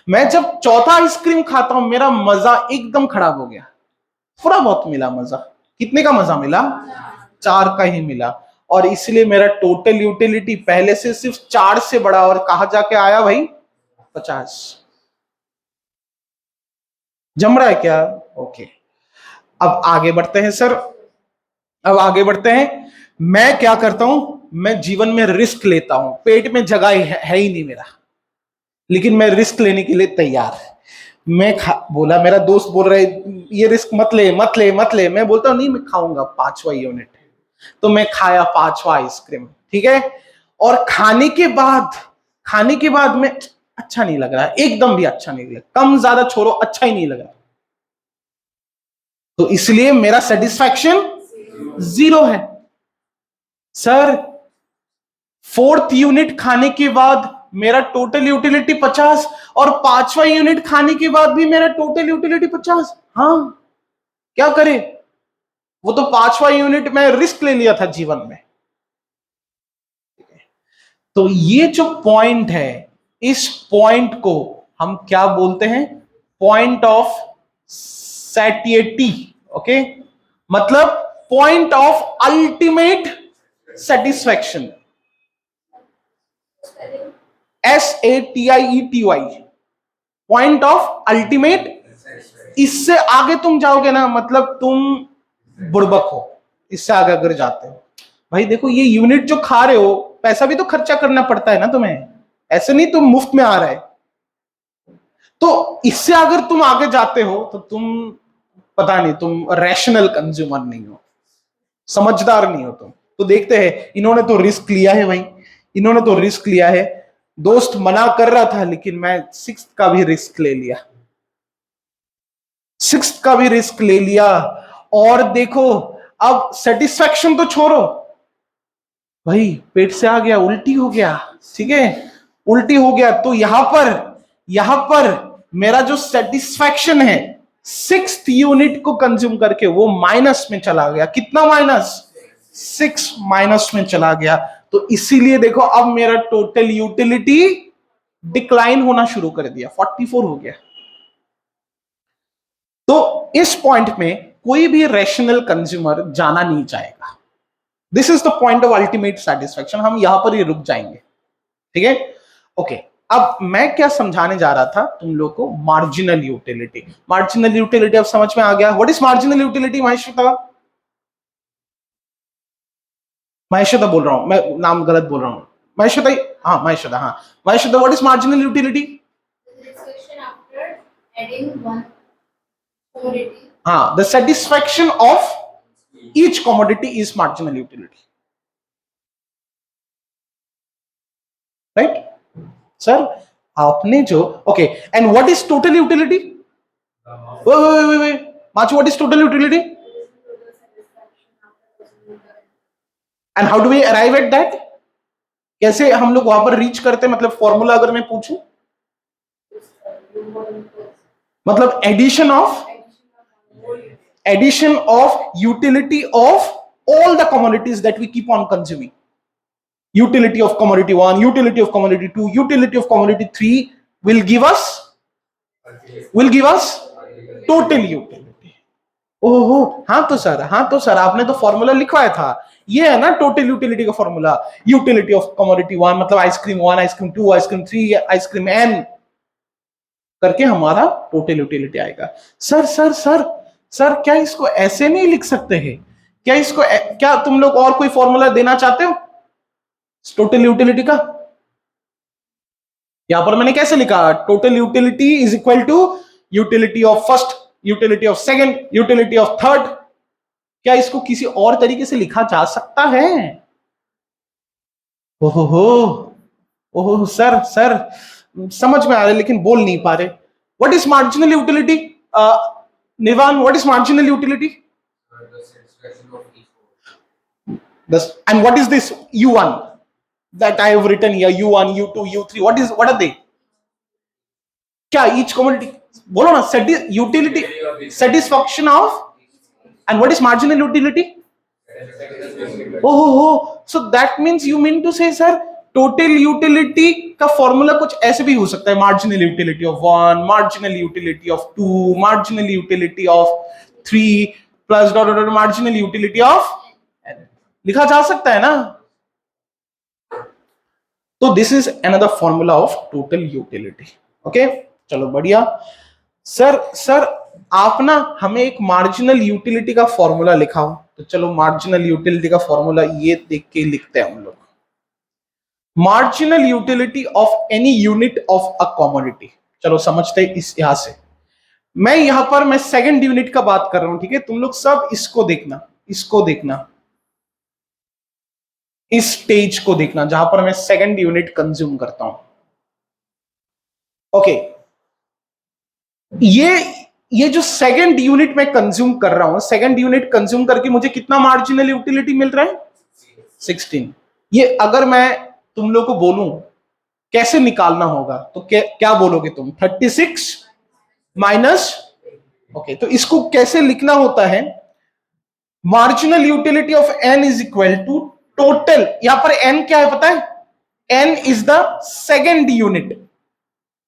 मैं जब चौथा आइसक्रीम खाता हूं मेरा मजा एकदम खराब हो गया। थोड़ा बहुत मिला मजा। कितने का मजा मिला? 4 का ही मिला। और इसलिए मेरा टोटल यूटिलिटी पहले से सिर्फ 4 से बढ़ा और कहा जाके आया भाई 50। जम रहा है क्या? ओके। अब आगे बढ़ते हैं सर। अब आगे बढ़ते हैं। मैं क्या करता हूं, मैं जीवन में रिस्क लेता हूं। पेट में जगह है ही नहीं मेरा, लेकिन मैं रिस्क लेने के लिए तैयार। बोला, मेरा दोस्त बोल रहा है ये रिस्क मत ले मत ले मत ले। मैं बोलता हूं नहीं मैं खाऊंगा 5वां यूनिट। तो मैं खाया 5वां आइसक्रीम, ठीक है। और खाने के बाद में अच्छा नहीं लग रहा, एकदम भी अच्छा नहीं लग रहा, कम ज्यादा छोड़ो अच्छा ही नहीं लग रहा। तो इसलिए मेरा सेटिस्फैक्शन 0 है। सर फोर्थ यूनिट खाने के बाद मेरा टोटल यूटिलिटी 50 और 5वां यूनिट खाने के बाद भी मेरा टोटल यूटिलिटी 50। हाँ क्या करे, वो तो 5वां यूनिट में रिस्क ले लिया था जीवन में। तो ये जो पॉइंट है, इस पॉइंट को हम क्या बोलते हैं? Point of satiety. ओके, मतलब point of ultimate satisfaction. SATIETY, point of ultimate. इससे आगे तुम जाओगे ना मतलब तुम बुड़बक हो। इससे आगे अगर जाते हो, भाई देखो ये यूनिट जो खा रहे हो पैसा भी तो खर्चा करना पड़ता है ना तुम्हें, ऐसे नहीं तुम मुफ्त में आ रहा है। तो इससे अगर तुम आगे जाते हो तो तुम पता नहीं, तुम रैशनल कंज्यूमर नहीं हो, समझदार नहीं हो तुम। तो देखते हैं, इन्होंने तो रिस्क लिया है भाई, इन्होंने तो रिस्क लिया है। दोस्त मना कर रहा था लेकिन मैं 6th का भी रिस्क ले लिया, 6th का भी रिस्क ले लिया। और देखो अब सेटिस्फैक्शन तो छोड़ो भाई, पेट से आ गया, उल्टी हो गया, ठीक है, उल्टी हो गया। तो यहां पर मेरा जो सेटिस्फैक्शन है 6th यूनिट को कंज्यूम करके वो माइनस में चला गया। कितना माइनस? 6 माइनस में चला गया। तो इसीलिए देखो अब मेरा टोटल यूटिलिटी डिक्लाइन होना शुरू कर दिया, 44 हो गया। तो इस पॉइंट में कोई भी रैशनल कंज्यूमर जाना नहीं चाहेगा। This is the point of ultimate satisfaction. हम यहां पर ही रुक जाएंगे, ठीक है। ओके, अब मैं क्या समझाने जा रहा था तुम लोग को? Marginal utility. मार्जिनल यूटिलिटी अब समझ में आ गया। What is marginal utility? Maheshwata बोल रहा हूं, मैं नाम गलत बोल रहा हूं। महेश्वता, हाँ महेश्वता, हाँ Maheshwata, what is marginal utility? हाँ, the satisfaction of each commodity is marginal utility, right sir? आपने जो okay, and what is total utility? Machu, what is total utility and how do we arrive at that? कैसे हम लोग वहां पर रीच करते हैं? मतलब फॉर्मूला अगर मैं पूछूं, मतलब addition of utility of all the commodities that we keep on consuming. Utility of commodity 1, utility of commodity 2, utility of commodity 3 will give us total utility. ओहो, हाँ तो सर आपने तो फॉर्मूला लिखवाया था, ये है ना टोटल यूटिलिटी का फॉर्मूला। यूटिलिटी ऑफ कमोडिटी 1 मतलब ice cream 1, ice cream 2, ice cream 3, ice cream n करके हमारा टोटल यूटिलिटी आएगा। सर सर क्या इसको ऐसे नहीं लिख सकते हैं? क्या इसको क्या तुम लोग और कोई फॉर्मूला देना चाहते हो टोटल यूटिलिटी का? यहां पर मैंने कैसे लिखा, total utility is equal to utility of first, utility of second, utility of third. क्या इसको किसी और तरीके से लिखा जा सकता है? ओहो, ओहो सर, सर समझ में आ रहा है लेकिन बोल नहीं पा रहे। What is marginal utility? Nivan, what is marginal utility? And what is this U1 that I have written here? U1, U2, U3. What are they? क्या each commodity? बोलो ना, utility, satisfaction of, and what is marginal utility? Oh, so that means you mean to say, sir, total utility का फॉर्मूला कुछ ऐसे भी हो सकता है, marginal utility of 1, marginal utility of 2, marginal utility of 3 plus dot dot marginal utility of n, लिखा जा सकता है ना? तो this is another formula of total utility. Okay, चलो बढ़िया। सर आप ना हमें एक मार्जिनल यूटिलिटी का फॉर्मूला लिखाओ। तो चलो मार्जिनल यूटिलिटी का फॉर्मूला ये देख के लिखते हैं हम लोग। Marginal utility of any unit of a commodity. चलो समझते हैं इस यहां से। मैं यहां पर मैं सेकंड यूनिट का बात कर रहा हूं, ठीक है? तुम लोग सब इसको देखना, इसको देखना, इस स्टेज को देखना जहां पर मैं सेकंड यूनिट कंज्यूम करता हूं। ओके, ये जो सेकंड यूनिट मैं कंज्यूम कर रहा हूं, सेकंड यूनिट कंज्यूम करके मुझे कितना मार्जिनल यूटिलिटी मिल रहा है? 16। ये अगर मैं तुम लोग को बोलूं कैसे निकालना होगा तो क्या बोलोगे तुम? 36 माइनस, ओके, तो इसको कैसे लिखना होता है? Marginal utility of n is equal to total, यहां पर एन क्या है पता है? N is the second unit.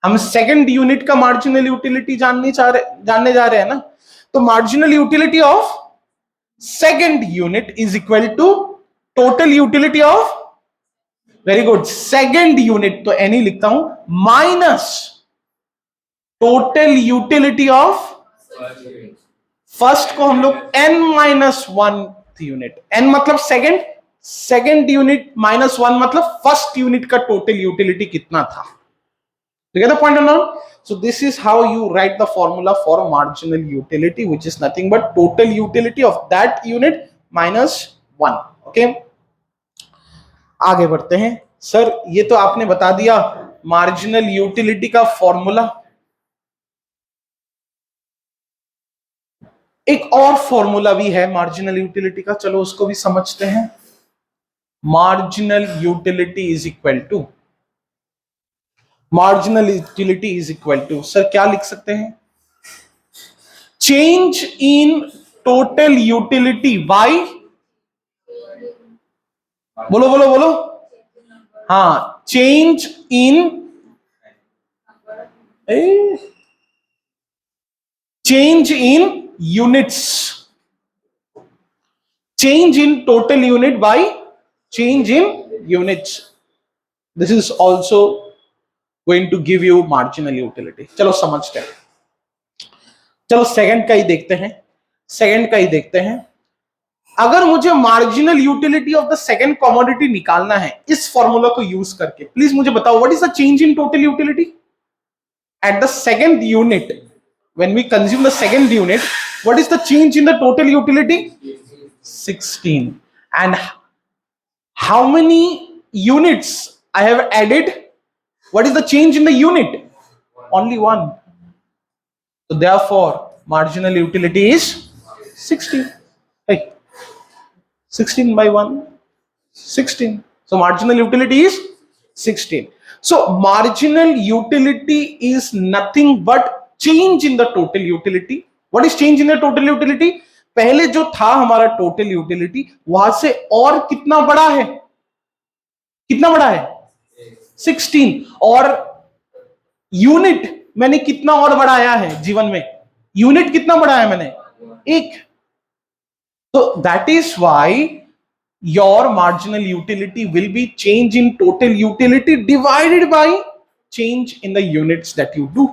हम सेकेंड यूनिट का मार्जिनल यूटिलिटी जानने जा रहे हैं ना? तो marginal utility of second unit is equal to total utility of, very good, second unit, तो एन ही लिखता हूं, minus total utility of first को हम लोग n माइनस 1 यूनिट, n मतलब सेकेंड यूनिट माइनस 1 मतलब फर्स्ट यूनिट का टोटल यूटिलिटी कितना था। You get the point or not? So this is how you write the formula for marginal utility, which is nothing but total utility of that unit minus 1. Okay? आगे बढ़ते हैं। सर ये तो आपने बता दिया मार्जिनल यूटिलिटी का फॉर्मूला। एक और फॉर्मूला भी है मार्जिनल यूटिलिटी का, चलो उसको भी समझते हैं। Marginal utility is equal to, marginal utility is equal to, sir क्या लिख सकते हैं? Change in total utility by, बोलो बोलो बोलो, हाँ, change in, change in units, change in total unit by change in units. This is also going to give you marginal utility. चलो समझते हैं, चलो सेकंड का ही देखते हैं, सेकंड का ही देखते हैं। अगर मुझे marginal utility of the second commodity निकालना है इस फॉर्मूला को यूज करके, प्लीज मुझे बताओ what is the change in total utility at the second unit? When we consume the second unit, what is the change in the total utility? 16। And how many units I have added? What is the change in the unit? Only 1. So therefore, marginal utility is 16. Hey, 16 by 1, 16. So marginal utility is 16. So marginal utility is nothing but change in the total utility. What is change in the total utility? पहले जो था हमारा total utility वहां से और कितना बड़ा है? कितना बड़ा है? 16। और यूनिट मैंने कितना और बढ़ाया है जीवन में? यूनिट कितना बढ़ाया मैंने? 1। तो that is why your marginal utility will B change in total utility divided by change in the units that you do.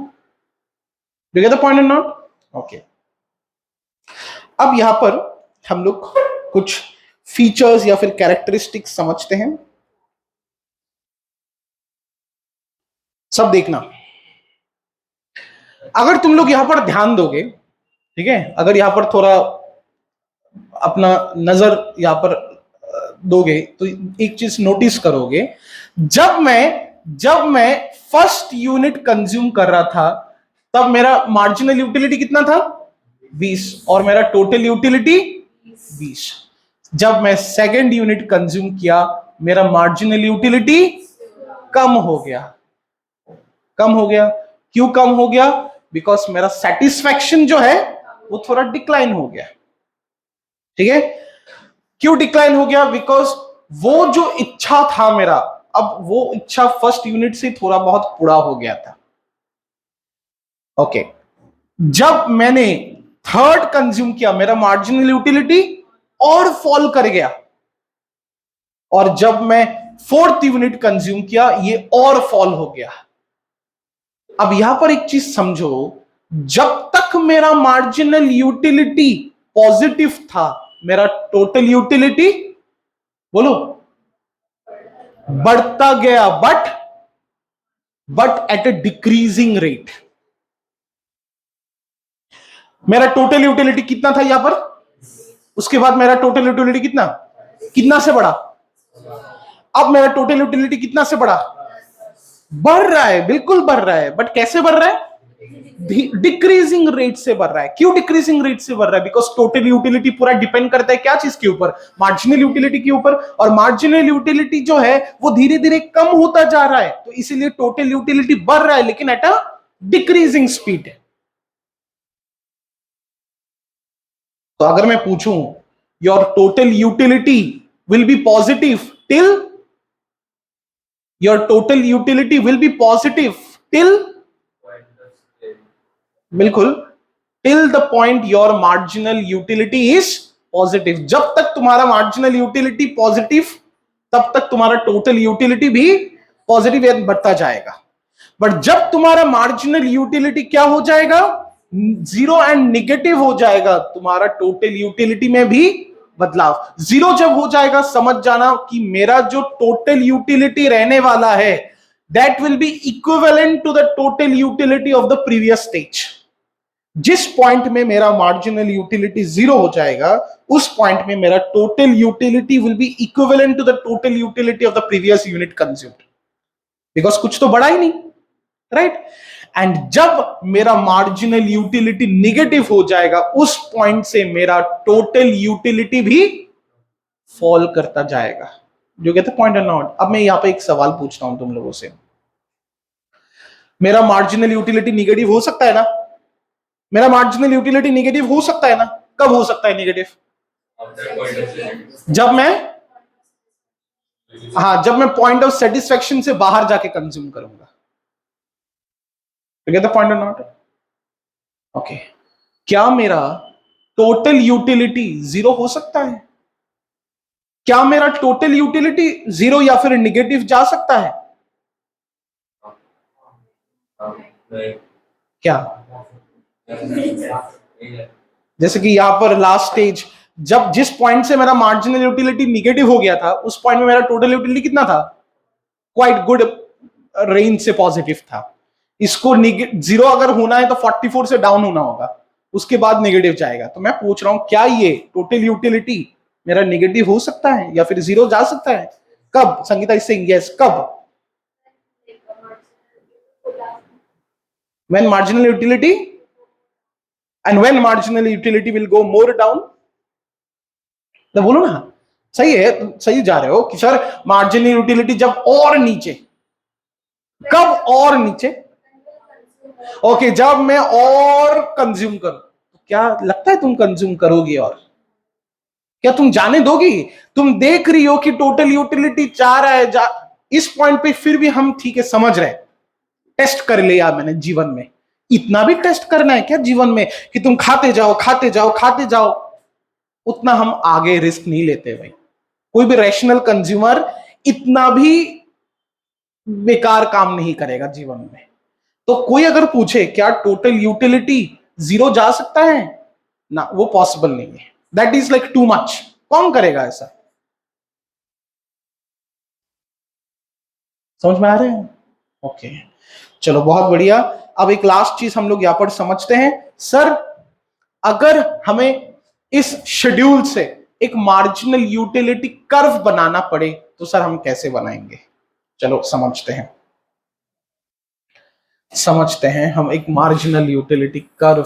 Do you get the point or not? Okay. अब यहां पर हम लोग कुछ फीचर्स या फिर कैरेक्टरिस्टिक्स समझते हैं। सब देखना, अगर तुम लोग यहां पर ध्यान दोगे, ठीक है, अगर यहां पर थोड़ा अपना नजर यहां पर दोगे तो एक चीज नोटिस करोगे, जब मैं फर्स्ट यूनिट कंज्यूम कर रहा था तब मेरा मार्जिनल यूटिलिटी कितना था, 20, और मेरा टोटल यूटिलिटी 20। जब मैं सेकेंड यूनिट कंज्यूम किया मेरा मार्जिनल यूटिलिटी कम हो गया। कम हो गया, क्यों कम हो गया? बिकॉज मेरा सेटिस्फैक्शन जो है वो थोड़ा डिक्लाइन हो गया। ठीक है, क्यों डिक्लाइन हो गया? बिकॉज वो जो इच्छा था मेरा, अब वो इच्छा फर्स्ट यूनिट से थोड़ा बहुत पूरा हो गया था। ओके, जब मैंने थर्ड कंज्यूम किया मेरा मार्जिनल यूटिलिटी और फॉल कर गया, और जब मैं फोर्थ यूनिट कंज्यूम किया ये और फॉल हो गया। अब यहां पर एक चीज समझो, जब तक मेरा मार्जिनल यूटिलिटी पॉजिटिव था मेरा टोटल यूटिलिटी, बोलो, बढ़ता गया, but at A decreasing rate. मेरा टोटल यूटिलिटी कितना था यहां पर, उसके बाद मेरा टोटल यूटिलिटी कितना कितना से बढ़ा, अब मेरा टोटल यूटिलिटी कितना से बढ़ा, बढ़ रहा है, बिल्कुल बढ़ रहा है, बट कैसे बढ़ रहा है? डिक्रीजिंग रेट से बढ़ रहा है। क्यों डिक्रीजिंग रेट से बढ़ रहा है? बिकॉज टोटल यूटिलिटी पूरा डिपेंड करता है क्या चीज के ऊपर, मार्जिनल यूटिलिटी के ऊपर, और मार्जिनल यूटिलिटी जो है वो धीरे धीरे कम होता जा रहा है, तो इसीलिए टोटल यूटिलिटी बढ़ रहा है लेकिन एट अ डिक्रीजिंग स्पीड है। तो अगर मैं पूछूं your total utility will be positive till, your total utility will be positive till, बिल्कुल, till the point your marginal utility is positive. जब तक तुम्हारा मार्जिनल यूटिलिटी पॉजिटिव तब तक तुम्हारा टोटल यूटिलिटी भी पॉजिटिव बढ़ता जाएगा। बट जब तुम्हारा मार्जिनल यूटिलिटी क्या हो जाएगा, जीरो एंड निगेटिव हो जाएगा, तुम्हारा टोटल यूटिलिटी में भी बदलाव। जीरो जब हो जाएगा समझ जाना कि मेरा जो टोटल यूटिलिटी रहने वाला है that will be equivalent to the total utility of the previous stage. जिस पॉइंट में मेरा मार्जिनल यूटिलिटी जीरो हो जाएगा उस पॉइंट में मेरा total utility will be equivalent to the total utility of the previous unit consumed, because कुछ तो बढ़ा ही नहीं, राइट? एंड जब मेरा मार्जिनल यूटिलिटी निगेटिव हो जाएगा उस पॉइंट से मेरा टोटल यूटिलिटी भी फॉल करता जाएगा। जो कहते हैं पॉइंट एंड नॉट। अब मैं यहां पे एक सवाल पूछता हूं तुम लोगों से, मेरा मार्जिनल यूटिलिटी निगेटिव हो सकता है ना? मेरा मार्जिनल यूटिलिटी निगेटिव हो सकता है ना? कब हो सकता है निगेटिव? जब मैं, हाँ, जब मैं पॉइंट ऑफ सेटिस्फेक्शन से बाहर जाके कंज्यूम करूंगा। तो कहते पॉइंट और नॉट। ओके, क्या मेरा टोटल यूटिलिटी जीरो हो सकता है? क्या मेरा टोटल यूटिलिटी जीरो या फिर निगेटिव जा सकता है? क्या? जैसे कि यहां पर लास्ट स्टेज, जब जिस पॉइंट से मेरा मार्जिनल यूटिलिटी निगेटिव हो गया था उस पॉइंट में मेरा टोटल यूटिलिटी कितना था? क्वाइट गुड रेंज से पॉजिटिव था। इसको जीरो अगर होना है तो 44 से डाउन होना होगा, उसके बाद नेगेटिव जाएगा। तो मैं पूछ रहा हूं क्या ये टोटल यूटिलिटी मेरा नेगेटिव हो सकता है या फिर जीरो जा सकता है? कब? संगीता इज सेइंग यस, कब? when marginal utility and when marginal utility will go more down। तो बोलो ना, सही है, सही जा रहे हो कि सर मार्जिनल यूटिलिटी जब और नीचे, कब और नीचे? ओके, जब मैं और कंज्यूम करूं। तो क्या लगता है तुम कंज्यूम करोगी? और क्या तुम जाने दोगी? तुम देख रही हो कि टोटल यूटिलिटी जा रहा है, इस पॉइंट पे फिर भी हम ठीक है समझ रहे, टेस्ट कर लिया मैंने जीवन में। इतना भी टेस्ट करना है क्या जीवन में कि तुम खाते जाओ खाते जाओ खाते जाओ? उतना हम आगे रिस्क नहीं लेते भाई। कोई भी रैशनल कंज्यूमर इतना भी बेकार काम नहीं करेगा जीवन में। तो कोई अगर पूछे क्या टोटल यूटिलिटी जीरो जा सकता है, ना, वो पॉसिबल नहीं है, that is like too much. कौन करेगा ऐसा? समझ में आ रहे हैं? ओके, चलो बहुत बढ़िया। अब एक लास्ट चीज हम लोग यहां पर समझते हैं। सर अगर हमें इस शेड्यूल से एक मार्जिनल यूटिलिटी कर्व बनाना पड़े तो सर हम कैसे बनाएंगे? चलो समझते हैं हम एक मार्जिनल यूटिलिटी कर्व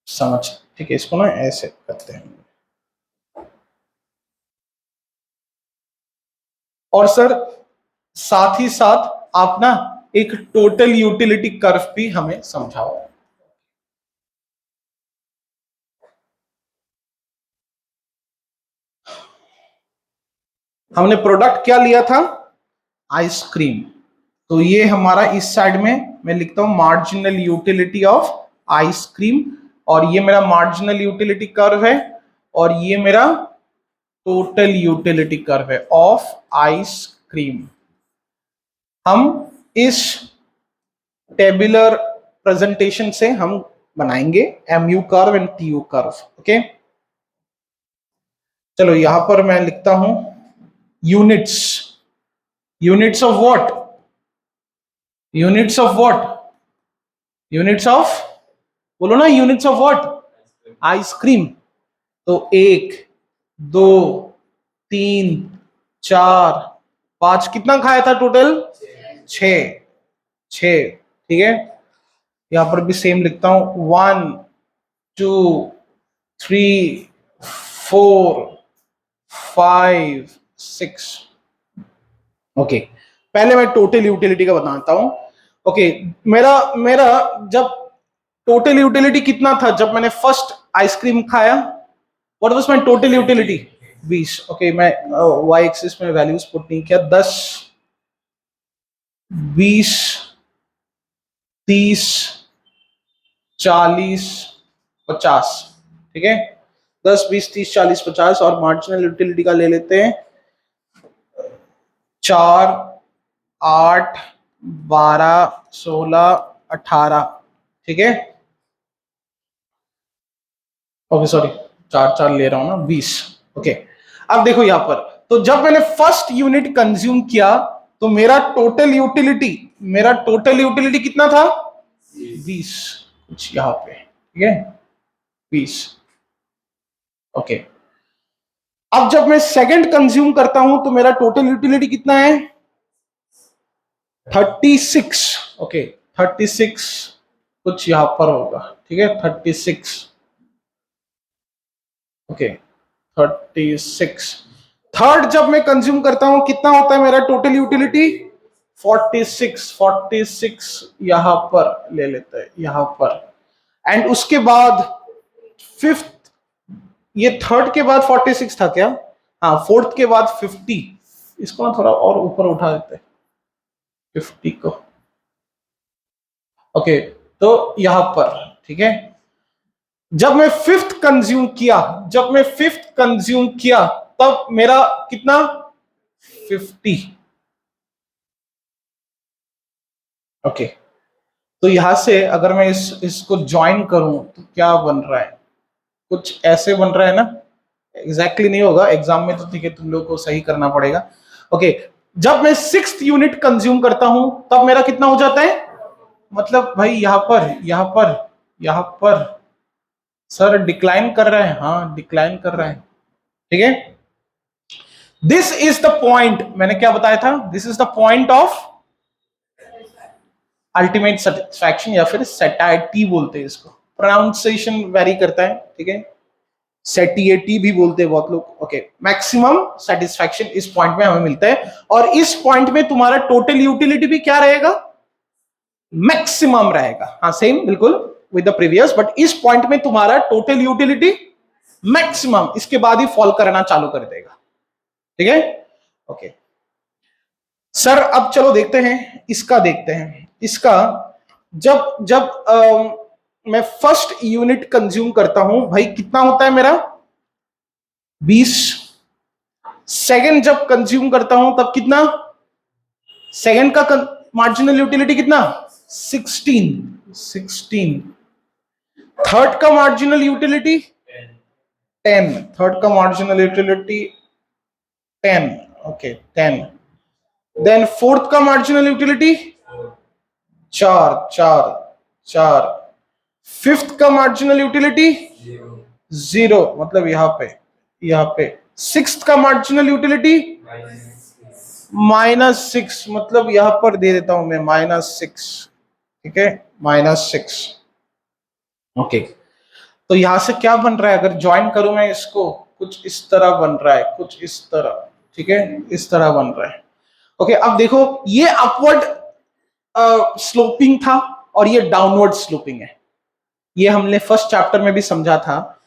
समझ, ठीक है, इसको ना ऐसे करते हैं। और सर साथ ही साथ आप ना एक टोटल यूटिलिटी कर्व भी हमें समझाओ। हमने प्रोडक्ट क्या लिया था? आइसक्रीम। तो ये हमारा इस साइड में मैं लिखता हूं मार्जिनल यूटिलिटी ऑफ आइसक्रीम, और ये मेरा मार्जिनल यूटिलिटी कर्व है, और ये मेरा टोटल यूटिलिटी कर्व है ऑफ आइसक्रीम। हम इस टेबुलर प्रेजेंटेशन से हम बनाएंगे MU curve and TU curve. Okay, चलो यहां पर मैं लिखता हूं units. Units of what? Units of what? Units of, बोलो ना, यूनिट्स ऑफ व्हाट? आइसक्रीम। तो 1 2 3 4 5, कितना खाया था टोटल? 6। 6, ठीक है। यहां पर भी सेम लिखता हूं 1 2 3 4 5 6। ओके, पहले मैं टोटल यूटिलिटी का बताता हूं। ओके, मेरा मेरा जब टोटल यूटिलिटी कितना था जब मैंने फर्स्ट आइसक्रीम खाया? What was my total utility? 20। Okay, मैं वाई एक्सिस में वैल्यूज पुट नहीं किया। 10 20 30 40 50, ठीक है। 10 20 30 40 50, और मार्जिनल यूटिलिटी का ले लेते हैं 4 8 12 16 18, ठीक है। ओके सॉरी, 4 4 ले रहा हूं ना, 20। ओके, अब देखो यहां पर, तो जब मैंने फर्स्ट यूनिट कंज्यूम किया तो मेरा टोटल यूटिलिटी कितना था? 20, कुछ यहां पे, ठीक है, 20। ओके, अब जब मैं सेकंड कंज्यूम करता हूं तो मेरा टोटल यूटिलिटी कितना है? 36। ओके, 36 कुछ यहां पर होगा, ठीक है, 36। ओके, 36। थर्ड जब मैं कंज्यूम करता हूं कितना होता है मेरा टोटल यूटिलिटी? 46। 46 यहां पर ले लेते हैं, यहां पर। एंड उसके बाद फिफ्थ, ये थर्ड के बाद 46 था क्या? हाँ, फोर्थ के बाद 50। इसको ना थोड़ा और ऊपर उठा देते हैं 50 को। ओके, तो यहां पर, ठीक है, जब मैं फिफ्थ कंज्यूम किया तब मेरा कितना? 50। ओके, तो यहां से अगर मैं इसको ज्वाइन करूं तो क्या बन रहा है? कुछ ऐसे बन रहा है ना। एग्जैक्टली नहीं होगा एग्जाम में, तो ठीक है, तुम लोग को सही करना पड़ेगा। ओके, जब मैं सिक्स्थ यूनिट कंज्यूम करता हूं तब मेरा कितना हो जाता है? मतलब भाई यहां पर सर डिक्लाइन कर रहा है, हाँ डिक्लाइन कर रहा है, ठीक है। दिस इज द पॉइंट, मैंने क्या बताया था? This is the point of ultimate satisfaction, या फिर सेटाइटी बोलते हैं इसको, प्रोनाउंसिएशन वेरी करता है, ठीक है। सेटिएटी भी बोलते हैं बहुत लोग। ओके, मैक्सिमम सेटिस्फैक्शन इस पॉइंट में हमें मिलता है, और इस पॉइंट में तुम्हारा टोटल यूटिलिटी भी क्या रहेगा? मैक्सिमम रहेगा। हाँ, सेम बिल्कुल विद द प्रीवियस, बट इस पॉइंट में तुम्हारा टोटल यूटिलिटी मैक्सिमम, इसके बाद ही फॉल करना चालू कर देगा, ठीक है। ओके सर, अब चलो देखते हैं इसका, देखते हैं इसका। जब जब मैं फर्स्ट यूनिट कंज्यूम करता हूं, भाई कितना होता है मेरा? 20। सेकंड जब कंज्यूम करता हूं तब कितना? सेकंड का मार्जिनल यूटिलिटी कितना? 16। थर्ड का मार्जिनल यूटिलिटी 10, थर्ड का marginal utility 10, okay 10। Then fourth का मार्जिनल यूटिलिटी 4 4 4। फिफ्थ का मार्जिनल यूटिलिटी 0, मतलब यहां पे। सिक्स्थ का मार्जिनल यूटिलिटी -6, मतलब यहां पर दे देता हूं मैं -6, ठीक है, -6, ओके। तो यहां से क्या बन रहा है, अगर ज्वाइन करूं मैं इसको, कुछ इस तरह बन रहा है, कुछ इस तरह, ठीक है, इस तरह बन रहा है। ओके, अब देखो ये अपवर्ड स्लोपिंग था और ये डाउनवर्ड स्लोपिंग है। ये हमने फर्स्ट चैप्टर में भी समझा था।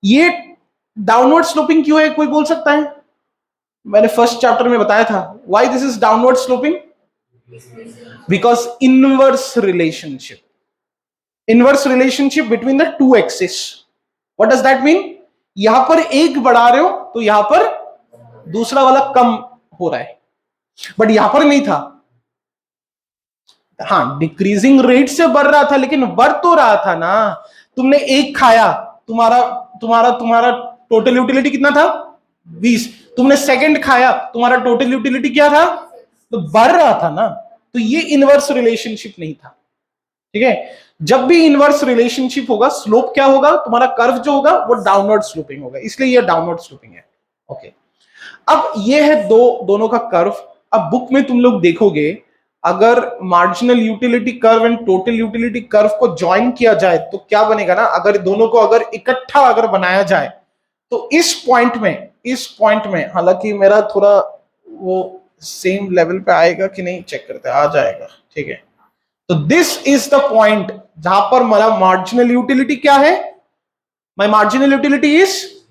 ये डाउनवर्ड स्लोपिंग क्यों है, कोई बोल सकता है? मैंने फर्स्ट चैप्टर में बताया था why this is downward sloping, because inverse relationship between the two axis. What does that mean? यहां पर एक बढ़ा रहे हो तो यहां पर दूसरा वाला कम हो रहा है, बट यहां पर नहीं था। हाँ, डिक्रीजिंग रेट से बढ़ रहा था, लेकिन बढ़ तो रहा था ना। तुमने एक खाया, तुम्हारा तुम्हारा तुम्हारा टोटल यूटिलिटी कितना था? 20। तुमने सेकंड खाया, तुम्हारा टोटल यूटिलिटी क्या था? तो बढ़ रहा था ना। तो ये इनवर्स रिलेशनशिप नहीं था, ठीक है। जब भी इनवर्स रिलेशनशिप होगा, स्लोप क्या होगा, तुम्हारा कर्व जो होगा वो डाउनवर्ड स्लोपिंग होगा, इसलिए ये डाउनवर्ड स्लोपिंग है। ओके, अब ये है दोनों का कर्व। अब बुक में तुम लोग देखोगे, अगर marginal utility curve and total utility curve को ज्वाइन किया जाए तो क्या बनेगा ना, अगर दोनों को अगर इकट्ठा अगर बनाया जाए तो इस पॉइंट में हालांकि मेरा थोड़ा वो सेम लेवल पे आएगा कि नहीं चेक करते, आ जाएगा, ठीक है। तो दिस इज द पॉइंट जहां पर मेरा मार्जिनल यूटिलिटी क्या है, my marginal utility is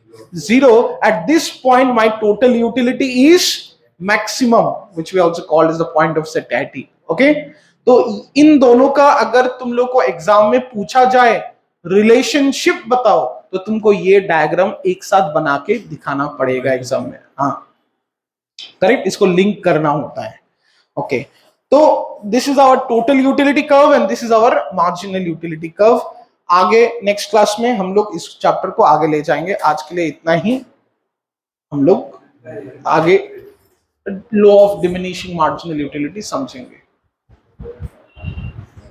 0. At this point my total utility is maximum, which we also call as the point of satiety. Okay, तो इन दोनों का अगर तुम लोग को एग्जाम में पूछा जाए रिलेशनशिप बताओ, तो तुमको ये डायग्राम एक साथ बना के दिखाना पड़ेगा एग्जाम में। हाँ, करेक्ट, इसको लिंक करना होता है। ओके, तो this is our total utility curve and this is our marginal utility curve. आगे नेक्स्ट क्लास में हम लोग इस चैप्टर को आगे ले जाएंगे। आज के लिए इतना ही। हम लोग आगे law of diminishing marginal utility समझेंगे।